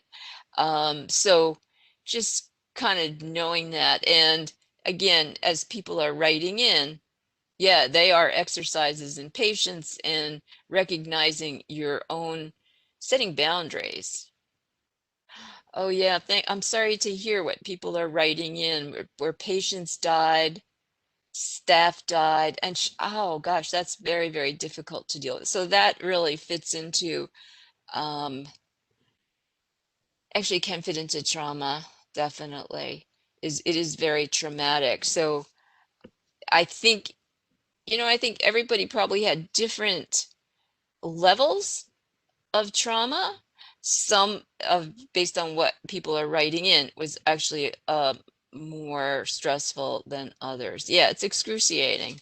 So just kind of knowing that. And again, as people are writing in, yeah, they are exercises in patience and recognizing your own setting boundaries. Oh yeah, I'm sorry to hear what people are writing in where patients died, staff died, and oh gosh, that's very, very difficult to deal with. So that really fits into, um, actually can fit into trauma, definitely. It is very traumatic. So I think, I think everybody probably had different levels of trauma. Some of, based on what people are writing in, was actually more stressful than others. Yeah, it's excruciating.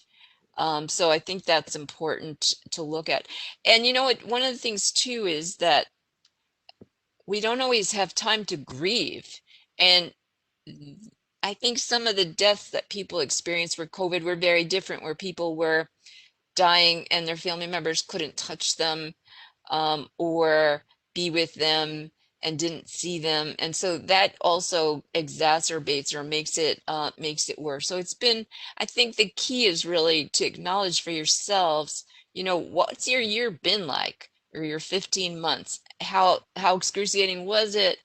So I think that's important to look at. And you know what, one of the things too is that we don't always have time to grieve. And I think some of the deaths that people experienced for COVID were very different, where people were dying and their family members couldn't touch them. or be with them and didn't see them, and so that also exacerbates or makes it worse. So it's been, I think the key is really to acknowledge for yourselves, what's your year been like, or your 15 months? How excruciating was it?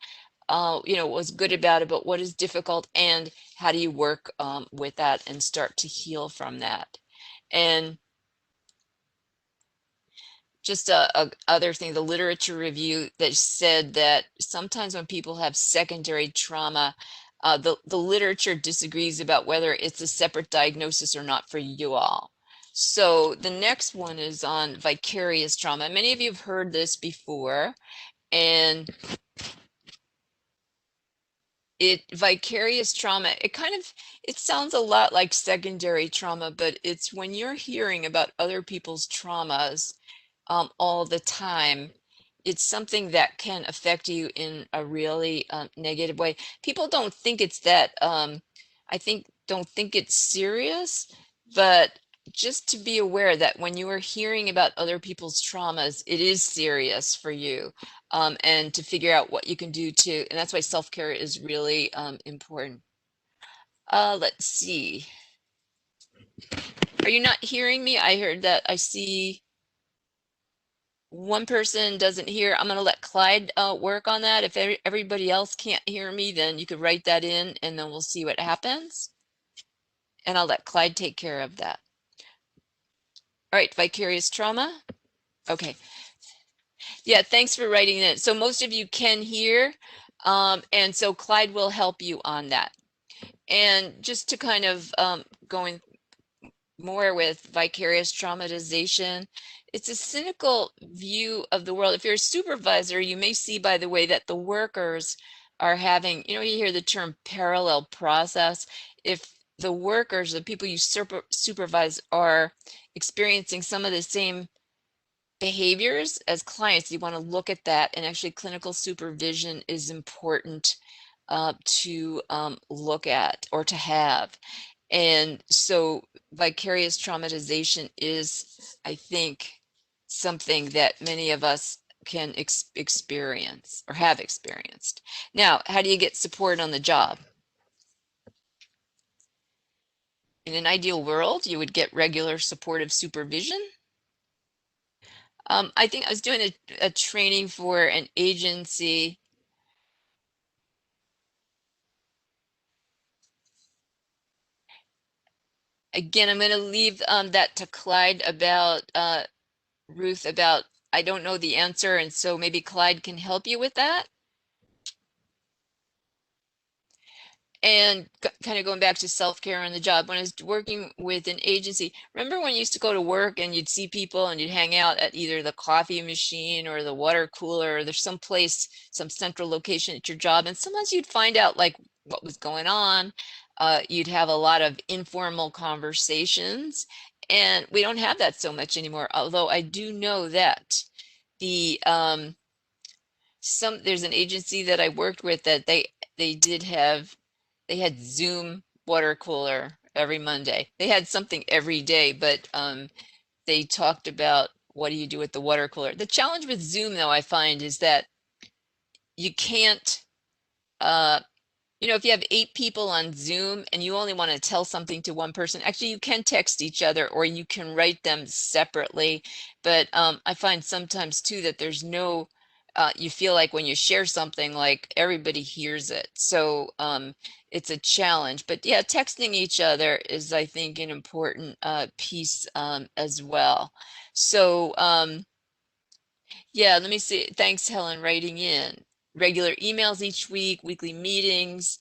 What was good about it, but what is difficult, and how do you work with that and start to heal from that? And just a other thing, the literature review that said that sometimes when people have secondary trauma, the literature disagrees about whether it's a separate diagnosis or not for you all. So the next one is on vicarious trauma. Many of you have heard this before, and vicarious trauma, it sounds a lot like secondary trauma, but it's when you're hearing about other people's traumas all the time. It's something that can affect you in a really negative way. People don't think it's that, don't think it's serious, but just to be aware that when you are hearing about other people's traumas, it is serious for you, and to figure out what you can do and that's why self-care is really important. Let's see. Are you not hearing me? I heard that I see one person doesn't hear. I'm going to let Clyde work on that. If everybody else can't hear me, then you could write that in and then we'll see what happens. And I'll let Clyde take care of that. All right, vicarious trauma. Okay. Yeah, thanks for writing it. So most of you can hear, and so Clyde will help you on that. And just to kind of going more with vicarious traumatization, it's a cynical view of the world. If you're a supervisor, you may see by the way that the workers are having, you hear the term parallel process. If the workers, the people you supervise, are experiencing some of the same behaviors as clients, you want to look at that, and actually clinical supervision is important to look at or to have. And so vicarious traumatization is, I think, something that many of us can experience or have experienced. Now, how do you get support on the job? In an ideal world, you would get regular supportive supervision. I think I was doing a training for an agency. Again, I'm going to leave that to Clyde about Ruth, about I don't know the answer, and so maybe Clyde can help you with that. And kind of going back to self-care on the job, when I was working with an agency, remember when you used to go to work and you'd see people and you'd hang out at either the coffee machine or the water cooler, or there's some place, some central location at your job, and sometimes you'd find out like what was going on. You'd have a lot of informal conversations, and we don't have that so much anymore. Although I do know that the there's an agency that I worked with that they had Zoom water cooler every Monday. They had something every day, but they talked about what do you do with the water cooler. The challenge with Zoom, though, I find is that you can't if you have 8 people on Zoom and you only want to tell something to one person, actually you can text each other or you can write them separately. But I find sometimes too that there's no, you feel like when you share something, like everybody hears it. So it's a challenge. But yeah, texting each other is, I think, an important piece as well. So yeah, let me see. Thanks, Helen, writing in. Regular emails each week, weekly meetings.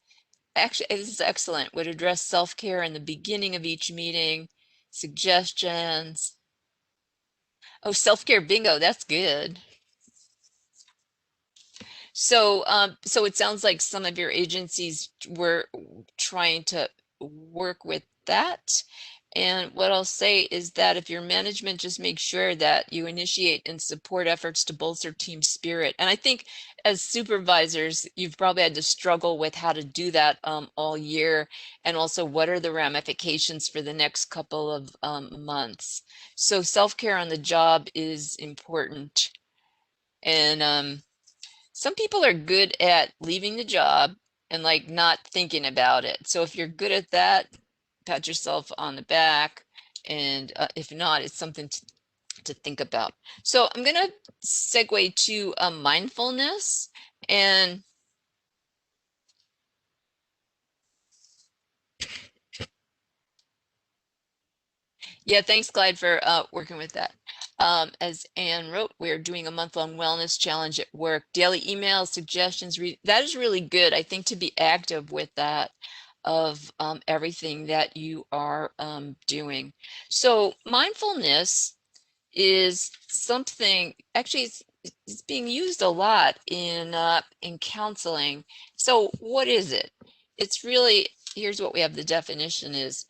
Actually, this is excellent. Would address self-care in the beginning of each meeting. Suggestions. Oh, self-care bingo. That's good. So, so it sounds like some of your agencies were trying to work with that. And what I'll say is that if your management just makes sure that you initiate and support efforts to bolster team spirit. And I think as supervisors, you've probably had to struggle with how to do that all year. And also, what are the ramifications for the next couple of months? So self-care on the job is important. And some people are good at leaving the job and like not thinking about it. So if you're good at that, pat yourself on the back. And if not, it's something to think about. So I'm going to segue to mindfulness. And yeah, thanks, Clyde, for working with that. As Anne wrote, we're doing a month-long wellness challenge at work. Daily emails, suggestions, that is really good. I think to be active with that of everything that you are doing. So mindfulness is something, actually it's being used a lot in counseling. So what is it? It's really, here's what we have, the definition is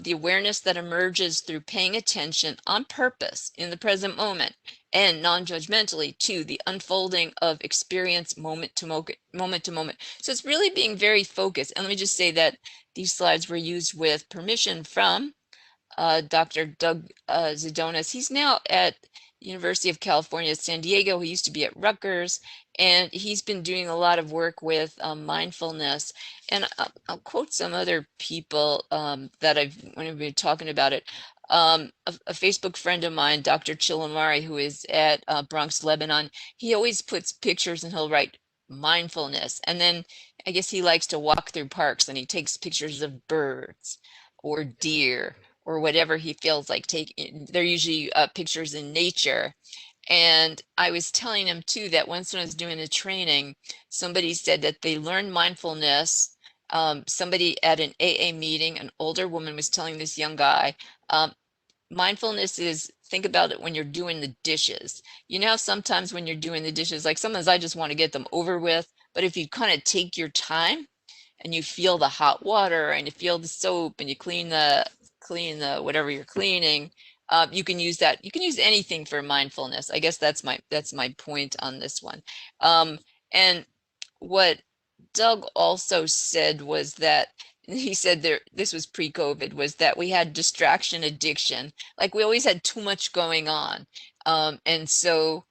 the awareness that emerges through paying attention on purpose in the present moment and non-judgmentally to the unfolding of experience moment to moment. So it's really being very focused. And let me just say that these slides were used with permission from Dr. Doug Zidonis. He's now at University of California, San Diego. He used to be at Rutgers, and he's been doing a lot of work with mindfulness. And I'll quote some other people that when I've been talking about it. A Facebook friend of mine, Dr. Chilamari, who is at Bronx, Lebanon, he always puts pictures and he'll write mindfulness. And then I guess he likes to walk through parks and he takes pictures of birds or deer or whatever he feels like taking. They're usually pictures in nature. And I was telling him too that once when I was doing a training, somebody said that they learned mindfulness. Somebody at an AA meeting, an older woman was telling this young guy, mindfulness is, think about it when you're doing the dishes. You know, sometimes when you're doing the dishes, like sometimes I just want to get them over with, but if you kind of take your time and you feel the hot water and you feel the soap and you clean the whatever you're cleaning, you can use that. You can use anything for mindfulness. I guess that's my point on this one. And what Doug also said was that he said this was pre-COVID, was that we had distraction addiction. Like we always had too much going on. And so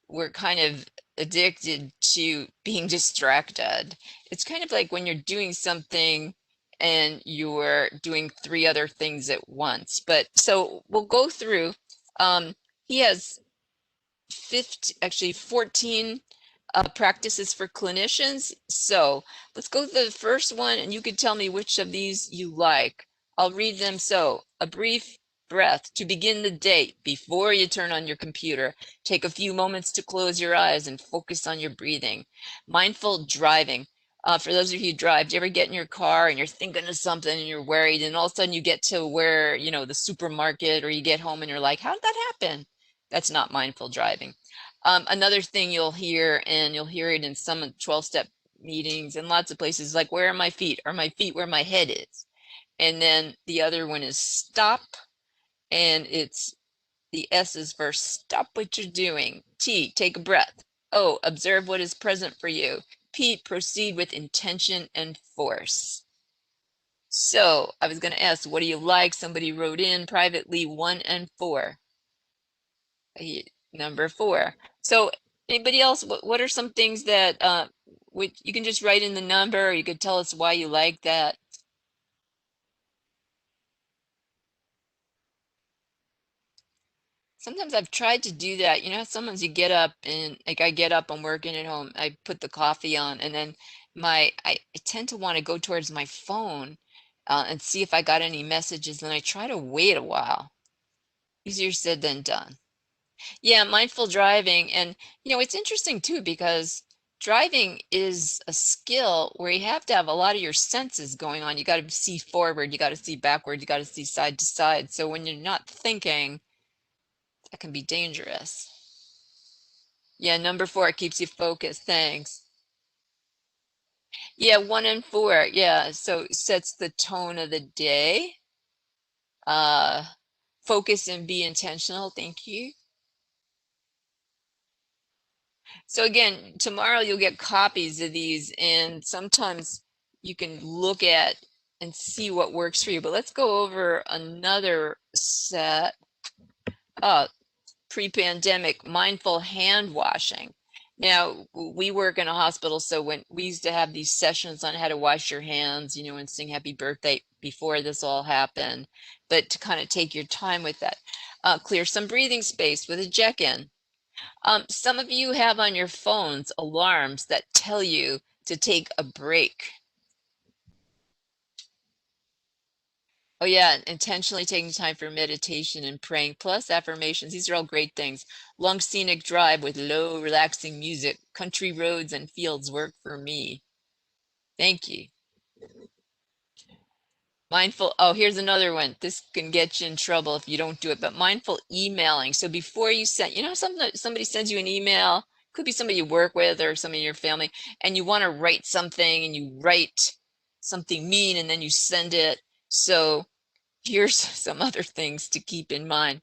we're kind of addicted to being distracted. It's kind of like when you're doing something and you're doing three other things at once. But so we'll go through. He has 14 practices for clinicians. So let's go to the first one and you can tell me which of these you like. I'll read them. So a brief breath to begin the day before you turn on your computer. Take a few moments to close your eyes and focus on your breathing. Mindful driving. For those of you who drive, do you ever get in your car and you're thinking of something and you're worried and all of a sudden you get to where, you know, the supermarket, or you get home and you're like, how did that happen? That's not mindful driving. Another thing you'll hear, and you'll hear it in some 12-step meetings and lots of places, like, where are my feet? Are my feet where my head is? And then the other one is stop, and it's the S is for stop what you're doing. T, take a breath. O, observe what is present for you. P, proceed with intention and force. So I was going to ask, what do you like? Somebody wrote in privately 1 and 4. Number 4. So anybody else, what are some things that you can just write in the number, or you could tell us why you like that. Sometimes I've tried to do that. You know, sometimes you get up and, like, I get up, I'm working at home, I put the coffee on, and then I tend to want to go towards my phone and see if I got any messages, and I try to wait a while. Easier said than done. Yeah, mindful driving. And, you know, it's interesting too, because driving is a skill where you have to have a lot of your senses going on. You got to see forward, you got to see backward, you got to see side to side. So when you're not thinking, that can be dangerous. Yeah, number 4, it keeps you focused. Thanks. Yeah, 1 and 4. Yeah, so it sets the tone of the day. Focus and be intentional. Thank you. So again, tomorrow you'll get copies of these, and sometimes you can look at and see what works for you. But let's go over another set. pre-pandemic, mindful hand washing. Now, we work in a hospital, so when we used to have these sessions on how to wash your hands, you know, and sing happy birthday before this all happened, but to kind of take your time with that. Clear some breathing space with a check-in. Some of you have on your phones alarms that tell you to take a break. Oh yeah, intentionally taking time for meditation and praying, plus affirmations. These are all great things. Long scenic drive with low, relaxing music. Country roads and fields work for me. Thank you. Mindful, oh, here's another one. This can get you in trouble if you don't do it, but mindful emailing. So before you send, you know, somebody sends you an email, could be somebody you work with or somebody in your family, and you want to write something and you write something mean and then you send it. So here's some other things to keep in mind.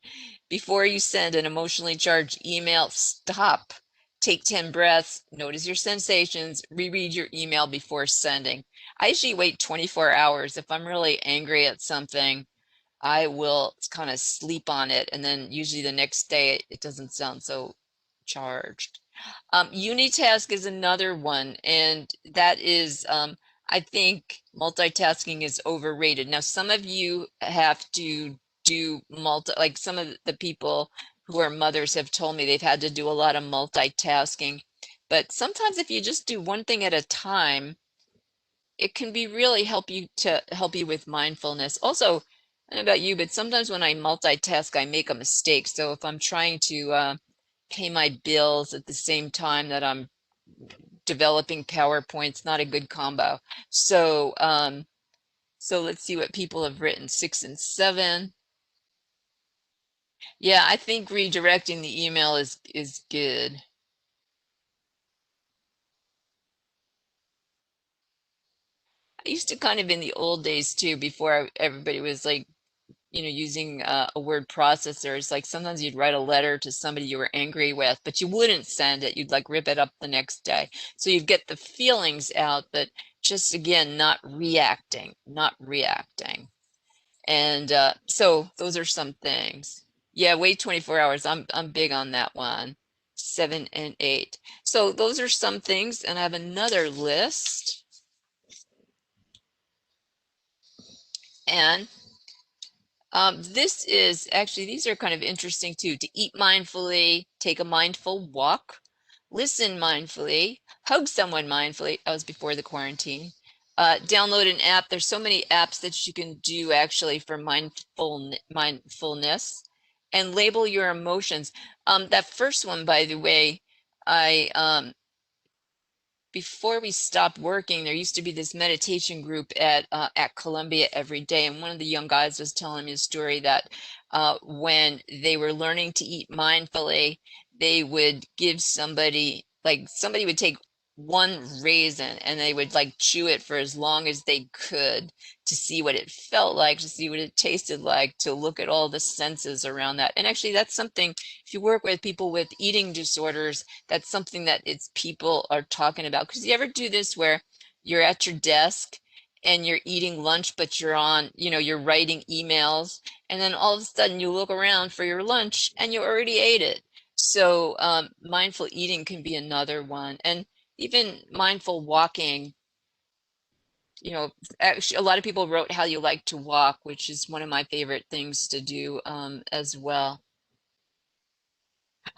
Before you send an emotionally charged email, stop. Take 10 breaths, notice your sensations, reread your email before sending. I usually wait 24 hours. If I'm really angry at something, I will kind of sleep on it, and then usually the next day it doesn't sound so charged. Unitask is another one, and that is, I think multitasking is overrated. Now, some of you have to do like some of the people who are mothers have told me they've had to do a lot of multitasking. But sometimes if you just do one thing at a time, it can be really help you with mindfulness. Also, I don't know about you, but sometimes when I multitask, I make a mistake. So if I'm trying to pay my bills at the same time that I'm developing PowerPoint's not a good combo. So so let's see what people have written. 6 and 7. Yeah, I think redirecting the email is good. I used to kind of in the old days too, before everybody was like, you know, using a word processor. It's like sometimes you'd write a letter to somebody you were angry with, but you wouldn't send it. You'd like rip it up the next day. So you'd get the feelings out, but just again, not reacting, not reacting. And so those are some things. Yeah, wait 24 hours. I'm big on that one. 7 and 8. So those are some things, and I have another list. And this is actually, these are kind of interesting too. To eat mindfully, take a mindful walk, listen mindfully, hug someone mindfully. That was before the quarantine. Download an app. There's so many apps that you can do actually for mindfulness, and label your emotions. That first one, by the way, I before we stopped working, there used to be this meditation group at Columbia every day, and one of the young guys was telling me a story that when they were learning to eat mindfully, they would give somebody, like somebody would take one raisin and they would like chew it for as long as they could to see what it felt like, to see what it tasted like, to look at all the senses around that. And actually, that's something, if you work with people with eating disorders, that's something that it's people are talking about. Because you ever do this where you're at your desk and you're eating lunch, but you're on, you know, you're writing emails, and then all of a sudden you look around for your lunch and you already ate it. So mindful eating can be another one. And even mindful walking, you know, actually a lot of people wrote how you like to walk, which is one of my favorite things to do as well.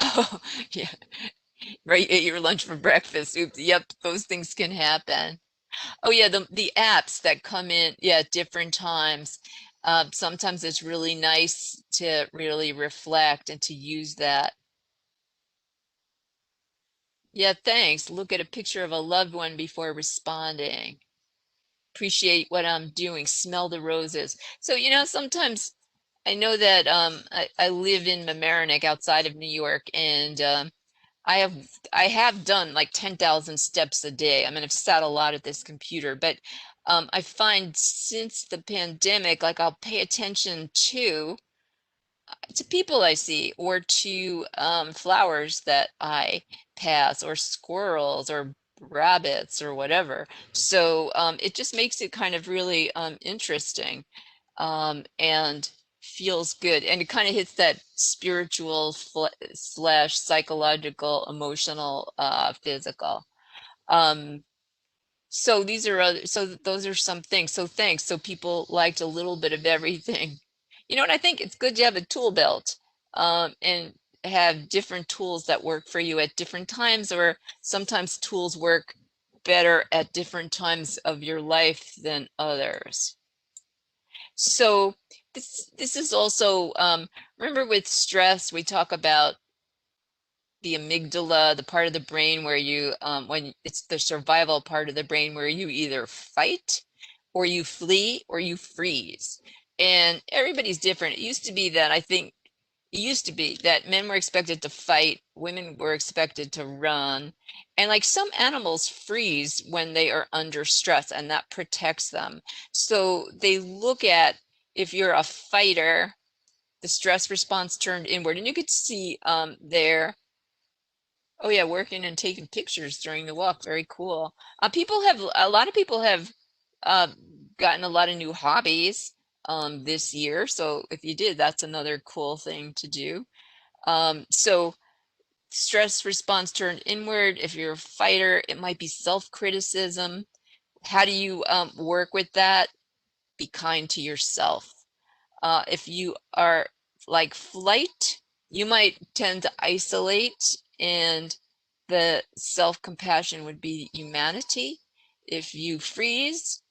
Oh, yeah, right. Ate your lunch for breakfast. Oops. Yep, those things can happen. Oh yeah, the apps that come in, yeah, at different times. Sometimes it's really nice to really reflect and to use that. Yeah, thanks. Look at a picture of a loved one before responding. Appreciate what I'm doing. Smell the roses. So, you know, sometimes I know that I live in Mamaroneck outside of New York, and I have I have done like 10,000 steps a day. I mean, I've sat a lot at this computer, but I find since the pandemic, like I'll pay attention to people I see, or to flowers that I pass, or squirrels or rabbits or whatever. So it just makes it kind of really interesting. And feels good, and it kind of hits that spiritual slash psychological, emotional, physical. So these are other, so those are some things. So thanks. So people liked a little bit of everything. You know, and I think it's good to have a tool belt, and have different tools that work for you at different times, or sometimes tools work better at different times of your life than others. So this is also, remember with stress, we talk about the amygdala, the part of the brain where you, when it's the survival part of the brain where you either fight or you flee or you freeze. And everybody's different. It used to be that, I think, it used to be that men were expected to fight, women were expected to run. And like some animals freeze when they are under stress, and that protects them. So they look at, if you're a fighter, the stress response turned inward. And you could see there, oh yeah, working and taking pictures during the walk. Very cool. A lot of people have uh, gotten a lot of new hobbies this year. So if you did, that's another cool thing to do. So stress response turned inward. If you're a fighter, it might be self-criticism. How do you work with that? Be kind to yourself. If you are like flight, you might tend to isolate, and the self-compassion would be humanity. If you freeze,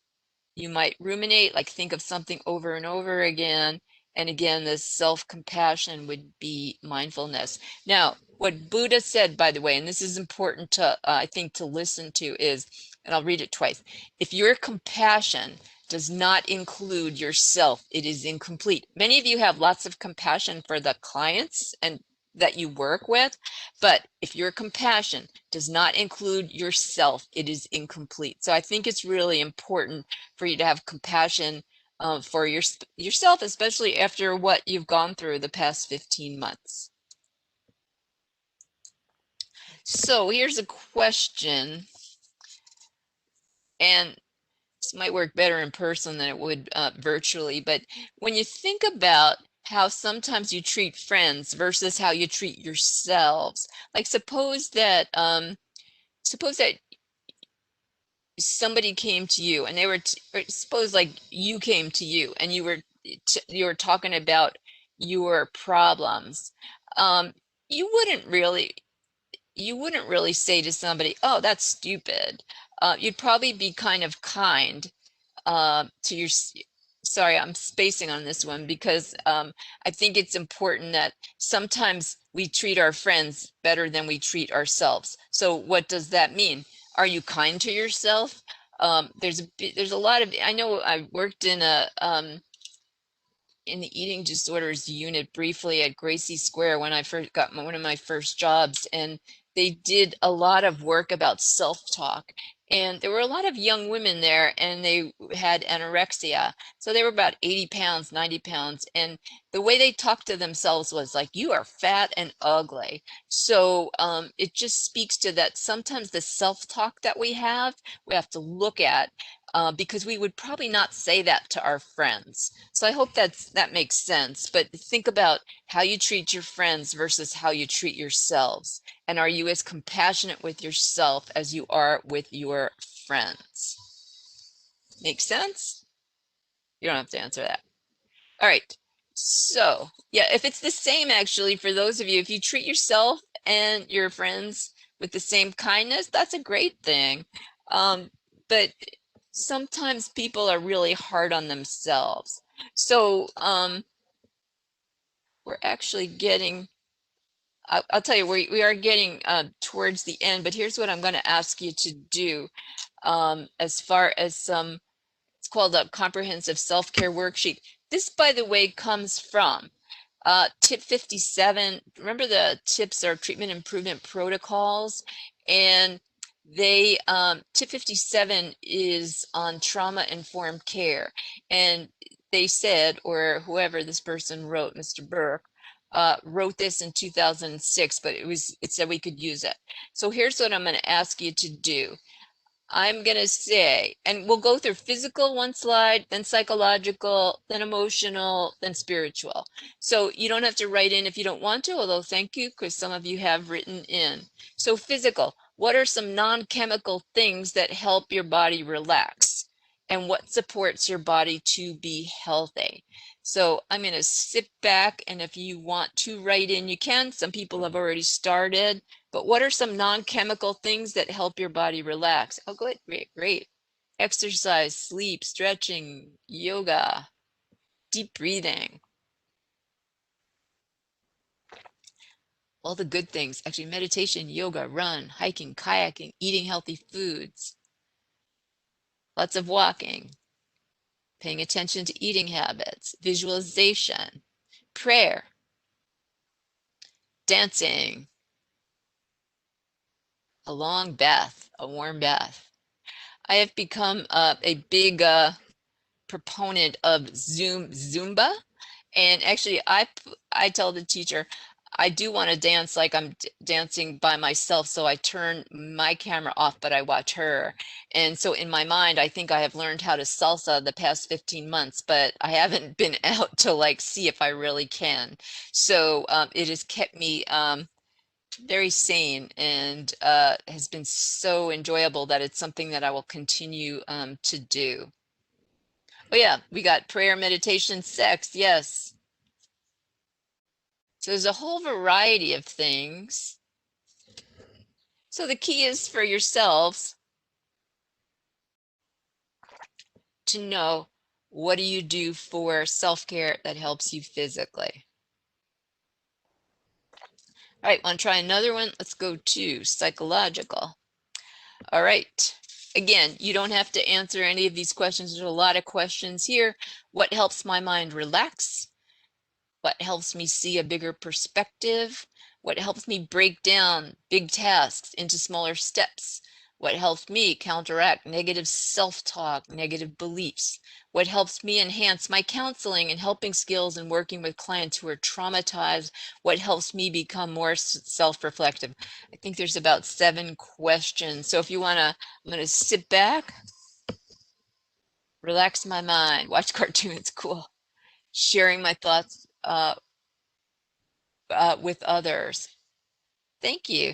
you might ruminate, like think of something over and over again. And again, the self-compassion would be mindfulness. Now, what Buddha said, by the way, and this is important to, I think, to listen to is, and I'll read it twice. If your compassion does not include yourself, it is incomplete. Many of you have lots of compassion for the clients and that you work with, but if your compassion does not include yourself, it is incomplete. So I think it's really important for you to have compassion for yourself, especially after what you've gone through the past 15 months. So here's a question, and this might work better in person than it would virtually, but when you think about how sometimes you treat friends versus how you treat yourselves, like suppose that somebody came to you and they were or suppose like you came to you and you were talking about your problems. um you wouldn't really say to somebody, oh, that's stupid. You'd probably be kind of kind to your, sorry, I'm spacing on this one because I think it's important that sometimes we treat our friends better than we treat ourselves. So what does that mean? Are you kind to yourself? There's a lot of, I know I worked in the eating disorders unit briefly at Gracie Square when I first got one of my first jobs, and they did a lot of work about self-talk. And there were a lot of young women there, and they had anorexia. So they were about 80 pounds, 90 pounds. And the way they talked to themselves was like, you are fat and ugly. So it just speaks to that sometimes the self-talk that we have to look at, because we would probably not say that to our friends. So I hope that makes sense. But think about how you treat your friends versus how you treat yourselves. And are you as compassionate with yourself as you are with your friends? Make sense? You don't have to answer that. All right. So yeah, if it's the same, actually, for those of you, if you treat yourself and your friends with the same kindness, that's a great thing. But sometimes people are really hard on themselves. So we're actually getting, I'll tell you, we are getting towards the end, but here's what I'm going to ask you to do. As far as it's called a comprehensive self-care worksheet. This, by the way, comes from tip 57. Remember, the tips are treatment improvement protocols, and they tip 57 is on trauma-informed care. And they said, or whoever this person wrote, Mr. Burke, wrote this in 2006, but it said we could use it. So here's what I'm going to ask you to do. I'm going to say, and we'll go through physical one slide, then psychological, then emotional, then spiritual. So you don't have to write in if you don't want to, although thank you, because some of you have written in. So physical, what are some non-chemical things that help your body relax? And what supports your body to be healthy? So I'm going to sit back, and if you want to write in, you can. Some people have already started. But what are some non-chemical things that help your body relax? Oh, good, great, great. Exercise, sleep, stretching, yoga, deep breathing, all the good things. Actually, meditation, yoga, run, hiking, kayaking, eating healthy foods, lots of walking, paying attention to eating habits, visualization, prayer, dancing, a long bath, a warm bath. I have become a big proponent of Zumba. And actually, I tell the teacher, I do want to dance like I'm dancing by myself. So I turn my camera off, but I watch her. And so in my mind, I think I have learned how to salsa the past 15 months, but I haven't been out to like see if I really can. So it has kept me very sane and has been so enjoyable that it's something that I will continue to do. Oh yeah, we got prayer, meditation, sex. Yes. So there's a whole variety of things. So the key is for yourselves to know, what do you do for self-care that helps you physically? All right, want to try another one? Let's go to psychological. All right. Again, you don't have to answer any of these questions. There's a lot of questions here. What helps my mind relax? What helps me see a bigger perspective? What helps me break down big tasks into smaller steps? What helps me counteract negative self-talk, negative beliefs? What helps me enhance my counseling and helping skills and working with clients who are traumatized? What helps me become more self-reflective? I think there's about 7 questions. So if you want to, I'm going to sit back, relax my mind, watch cartoons, cool. Sharing my thoughts with others. Thank you.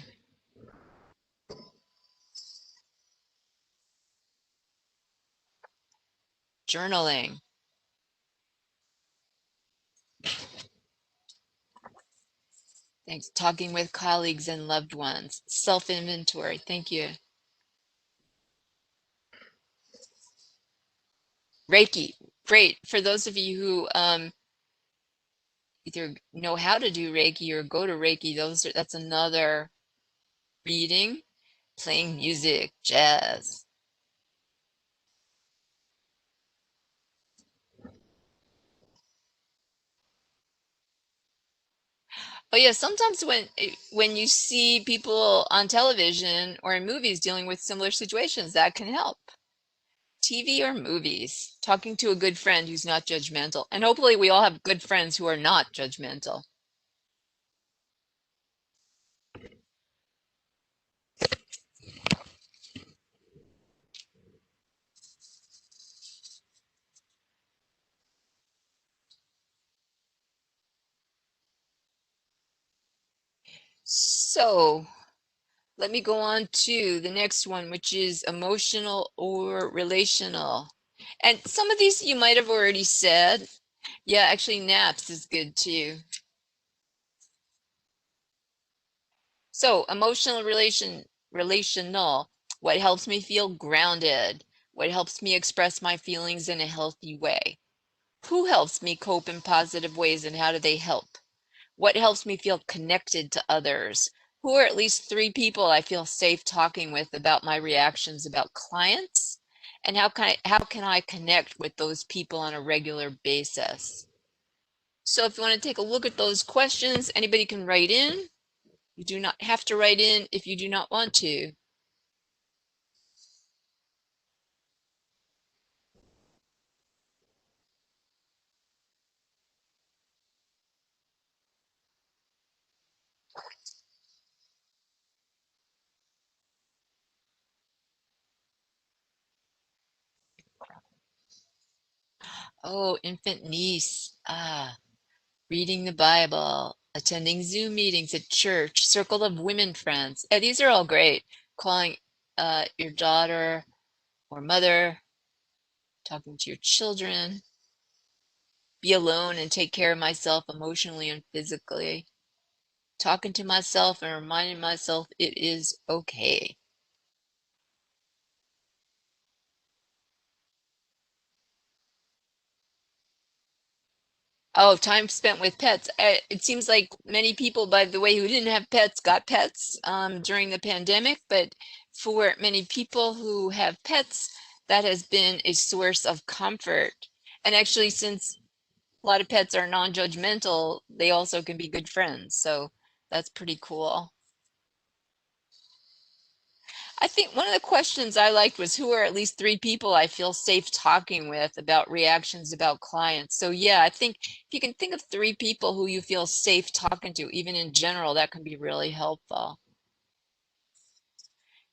Journaling. Thanks. Talking with colleagues and loved ones. Self-inventory. Thank you. Reiki. Great. For those of you who either know how to do Reiki or go to Reiki, that's another reading. Playing music, jazz. Oh yeah, sometimes when you see people on television or in movies dealing with similar situations, that can help. TV or movies, talking to a good friend who's not judgmental. And hopefully we all have good friends who are not judgmental. So let me go on to the next one, which is emotional or relational. And some of these you might have already said. Yeah, actually naps is good too. So emotional relational, what helps me feel grounded? What helps me express my feelings in a healthy way? Who helps me cope in positive ways and how do they help? What helps me feel connected to others? Who are at least 3 people I feel safe talking with about my reactions about clients? And how can I connect with those people on a regular basis? So if you want to take a look at those questions, anybody can write in. You do not have to write in if you do not want to. Oh, infant niece. Reading the Bible, attending Zoom meetings at church, circle of women friends. Yeah, these are all great. Calling your daughter or mother, talking to your children, be alone and take care of myself emotionally and physically, talking to myself and reminding myself it is okay. Oh, time spent with pets. It seems like many people, by the way, who didn't have pets got pets during the pandemic, but for many people who have pets, that has been a source of comfort. And actually, since a lot of pets are non-judgmental, they also can be good friends. So that's pretty cool. I think one of the questions I liked was who are at least three people I feel safe talking with about reactions about clients. So yeah, I think if you can think of three people who you feel safe talking to, even in general, that can be really helpful.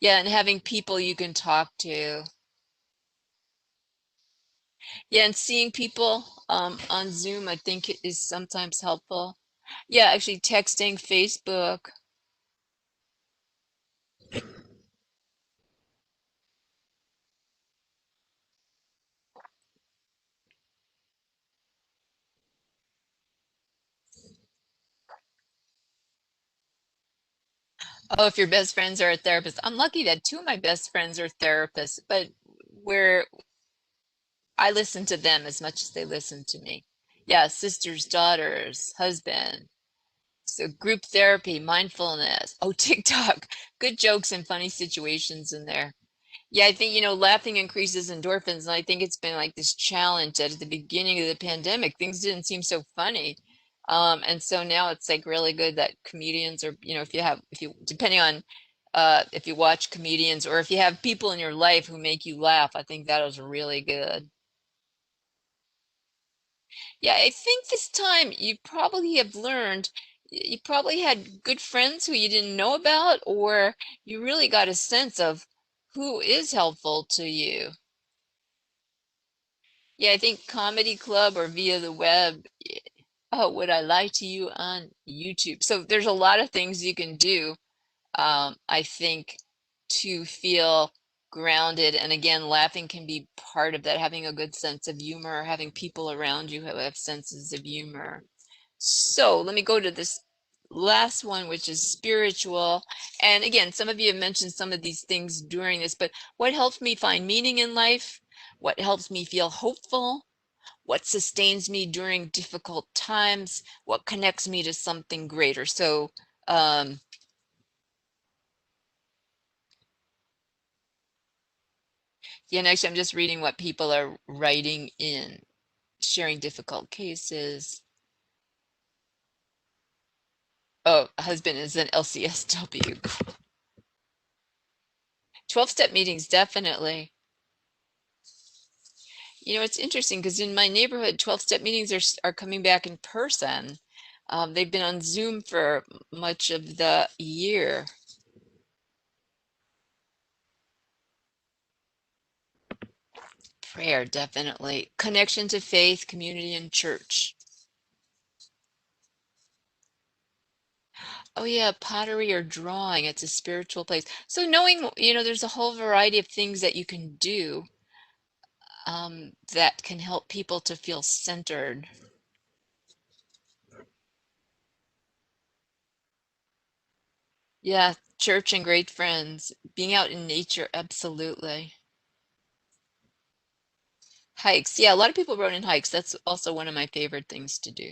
Yeah, and having people you can talk to. Yeah, and seeing people on Zoom, I think it is sometimes helpful. Yeah, actually texting, Facebook. Oh, if your best friends are a therapist. I'm lucky that two of my best friends are therapists, but we're I listen to them as much as they listen to me. Yeah, sisters, daughters, husband. So group therapy, mindfulness. Oh, TikTok. Good jokes and funny situations in there. Yeah, I think, laughing increases endorphins. And I think it's been like this challenge that at the beginning of the pandemic, things didn't seem so funny. And so now it's like really good that comedians are, depending on if you watch comedians or if you have people in your life who make you laugh, I think that is really good. Yeah, I think this time you probably have learned, you probably had good friends who you didn't know about, or you really got a sense of who is helpful to you. Yeah, I think comedy club or via the web. Oh, would I lie to you on YouTube? So there's a lot of things you can do, I think, to feel grounded. And again, laughing can be part of that, having a good sense of humor, having people around you who have senses of humor. So let me go to this last one, which is spiritual. And again, some of you have mentioned some of these things during this, but what helps me find meaning in life? What helps me feel hopeful? What sustains me during difficult times? What connects me to something greater? So, yeah, and actually, I'm just reading what people are writing in, sharing difficult cases. Oh, husband is an LCSW. 12-step meetings, definitely. It's interesting because in my neighborhood, 12-step meetings are coming back in person. They've been on Zoom for much of the year. Prayer, definitely. Connection to faith, community, and church. Oh yeah, pottery or drawing, it's a spiritual place. So knowing, there's a whole variety of things that you can do that can help people to feel centered. Yeah, church and great friends. Being out in nature, absolutely. Hikes. Yeah, a lot of people wrote in hikes. That's also one of my favorite things to do.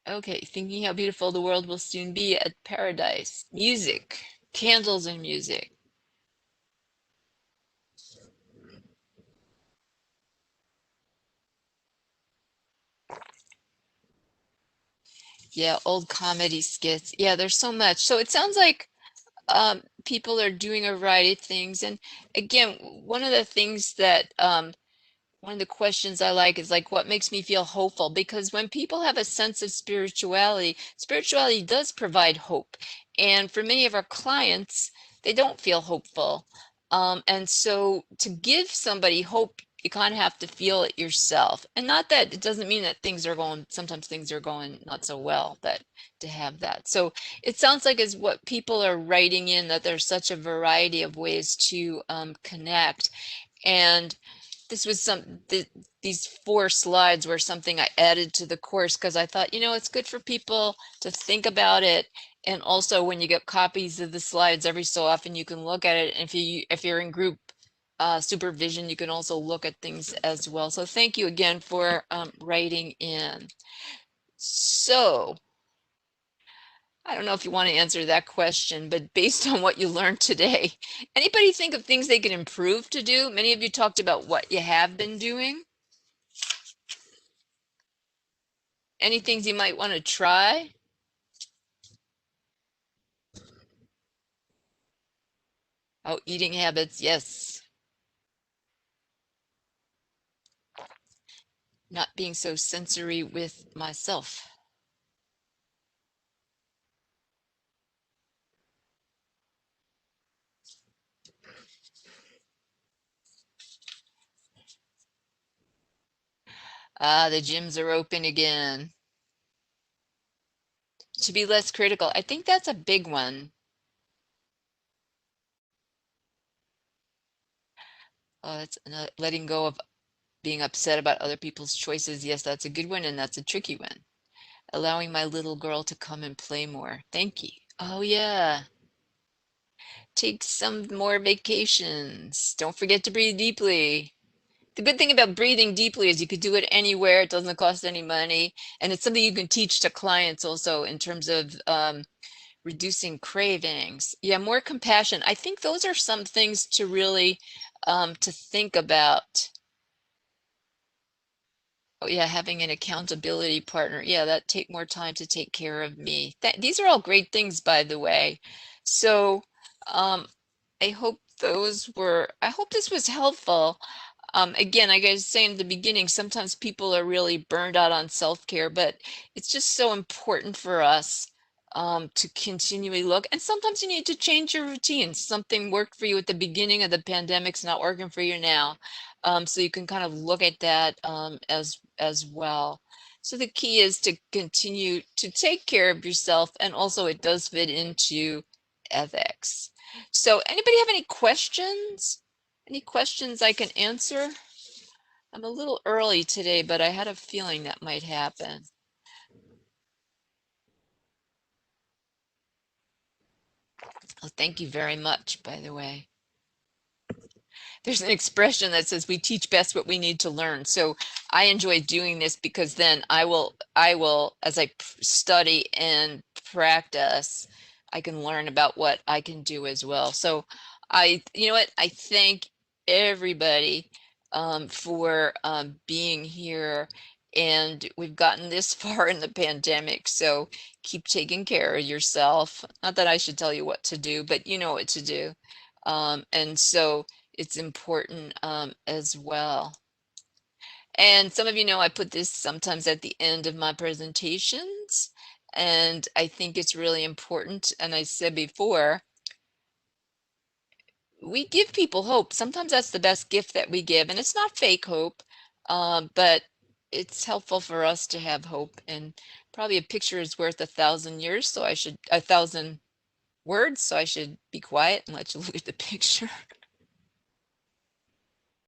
Okay, thinking how beautiful the world will soon be at paradise. Music, candles and music. Yeah, old comedy skits. Yeah, there's so much. So it sounds like people are doing a variety of things. And again, one of the things that one of the questions I like is like, what makes me feel hopeful? Because when people have a sense of spirituality, spirituality does provide hope. And for many of our clients, they don't feel hopeful. And so to give somebody hope, you kind of have to feel it yourself. And not that it doesn't mean that sometimes things are going not so well, but to have that. So it sounds like is what people are writing in, that there's such a variety of ways to connect. And this was these 4 slides were something I added to the course because I thought, it's good for people to think about it. And also when you get copies of the slides every so often, you can look at it. And if you're in group supervision, you can also look at things as well. So thank you again for writing in. So I don't know if you want to answer that question, but based on what you learned today, anybody think of things they can improve to do? Many of you talked about what you have been doing. Any things you might want to try? Oh, eating habits, yes. Not being so sensory with myself. Ah, the gyms are open again. To be less critical. I think that's a big one. It's letting go of being upset about other people's choices. Yes, that's a good one, and that's a tricky one. Allowing my little girl to come and play more. Thank you. Oh, yeah. Take some more vacations. Don't forget to breathe deeply. The good thing about breathing deeply is you could do it anywhere. It doesn't cost any money. And it's something you can teach to clients also in terms of reducing cravings. Yeah, more compassion. I think those are some things to really to think about. Oh, yeah, having an accountability partner. Yeah, that take more time to take care of me. These are all great things, by the way. So um, I hope this was helpful. Again, like I was saying at the beginning, sometimes people are really burned out on self-care, but it's just so important for us to continually look. And sometimes you need to change your routine. Something worked for you at the beginning of the pandemic's not working for you now. So you can kind of look at that as well. So the key is to continue to take care of yourself, and also it does fit into ethics. So anybody have any questions? Any questions I can answer? I'm a little early today, but I had a feeling that might happen. Oh, thank you very much, by the way. There's an expression that says we teach best what we need to learn. So I enjoy doing this because then I will, as I study and practice, I can learn about what I can do as well. So you know what? I thank everybody for being here. And we've gotten this far in the pandemic, so keep taking care of yourself. Not that I should tell you what to do, but you know what to do. And so it's important as well. And some of you know I put this sometimes at the end of my presentations, and I think it's really important. And I said before, we give people hope. Sometimes that's the best gift that we give, and it's not fake hope, but it's helpful for us to have hope. And probably a picture is worth 1,000 words, so I should be quiet and let you look at the picture.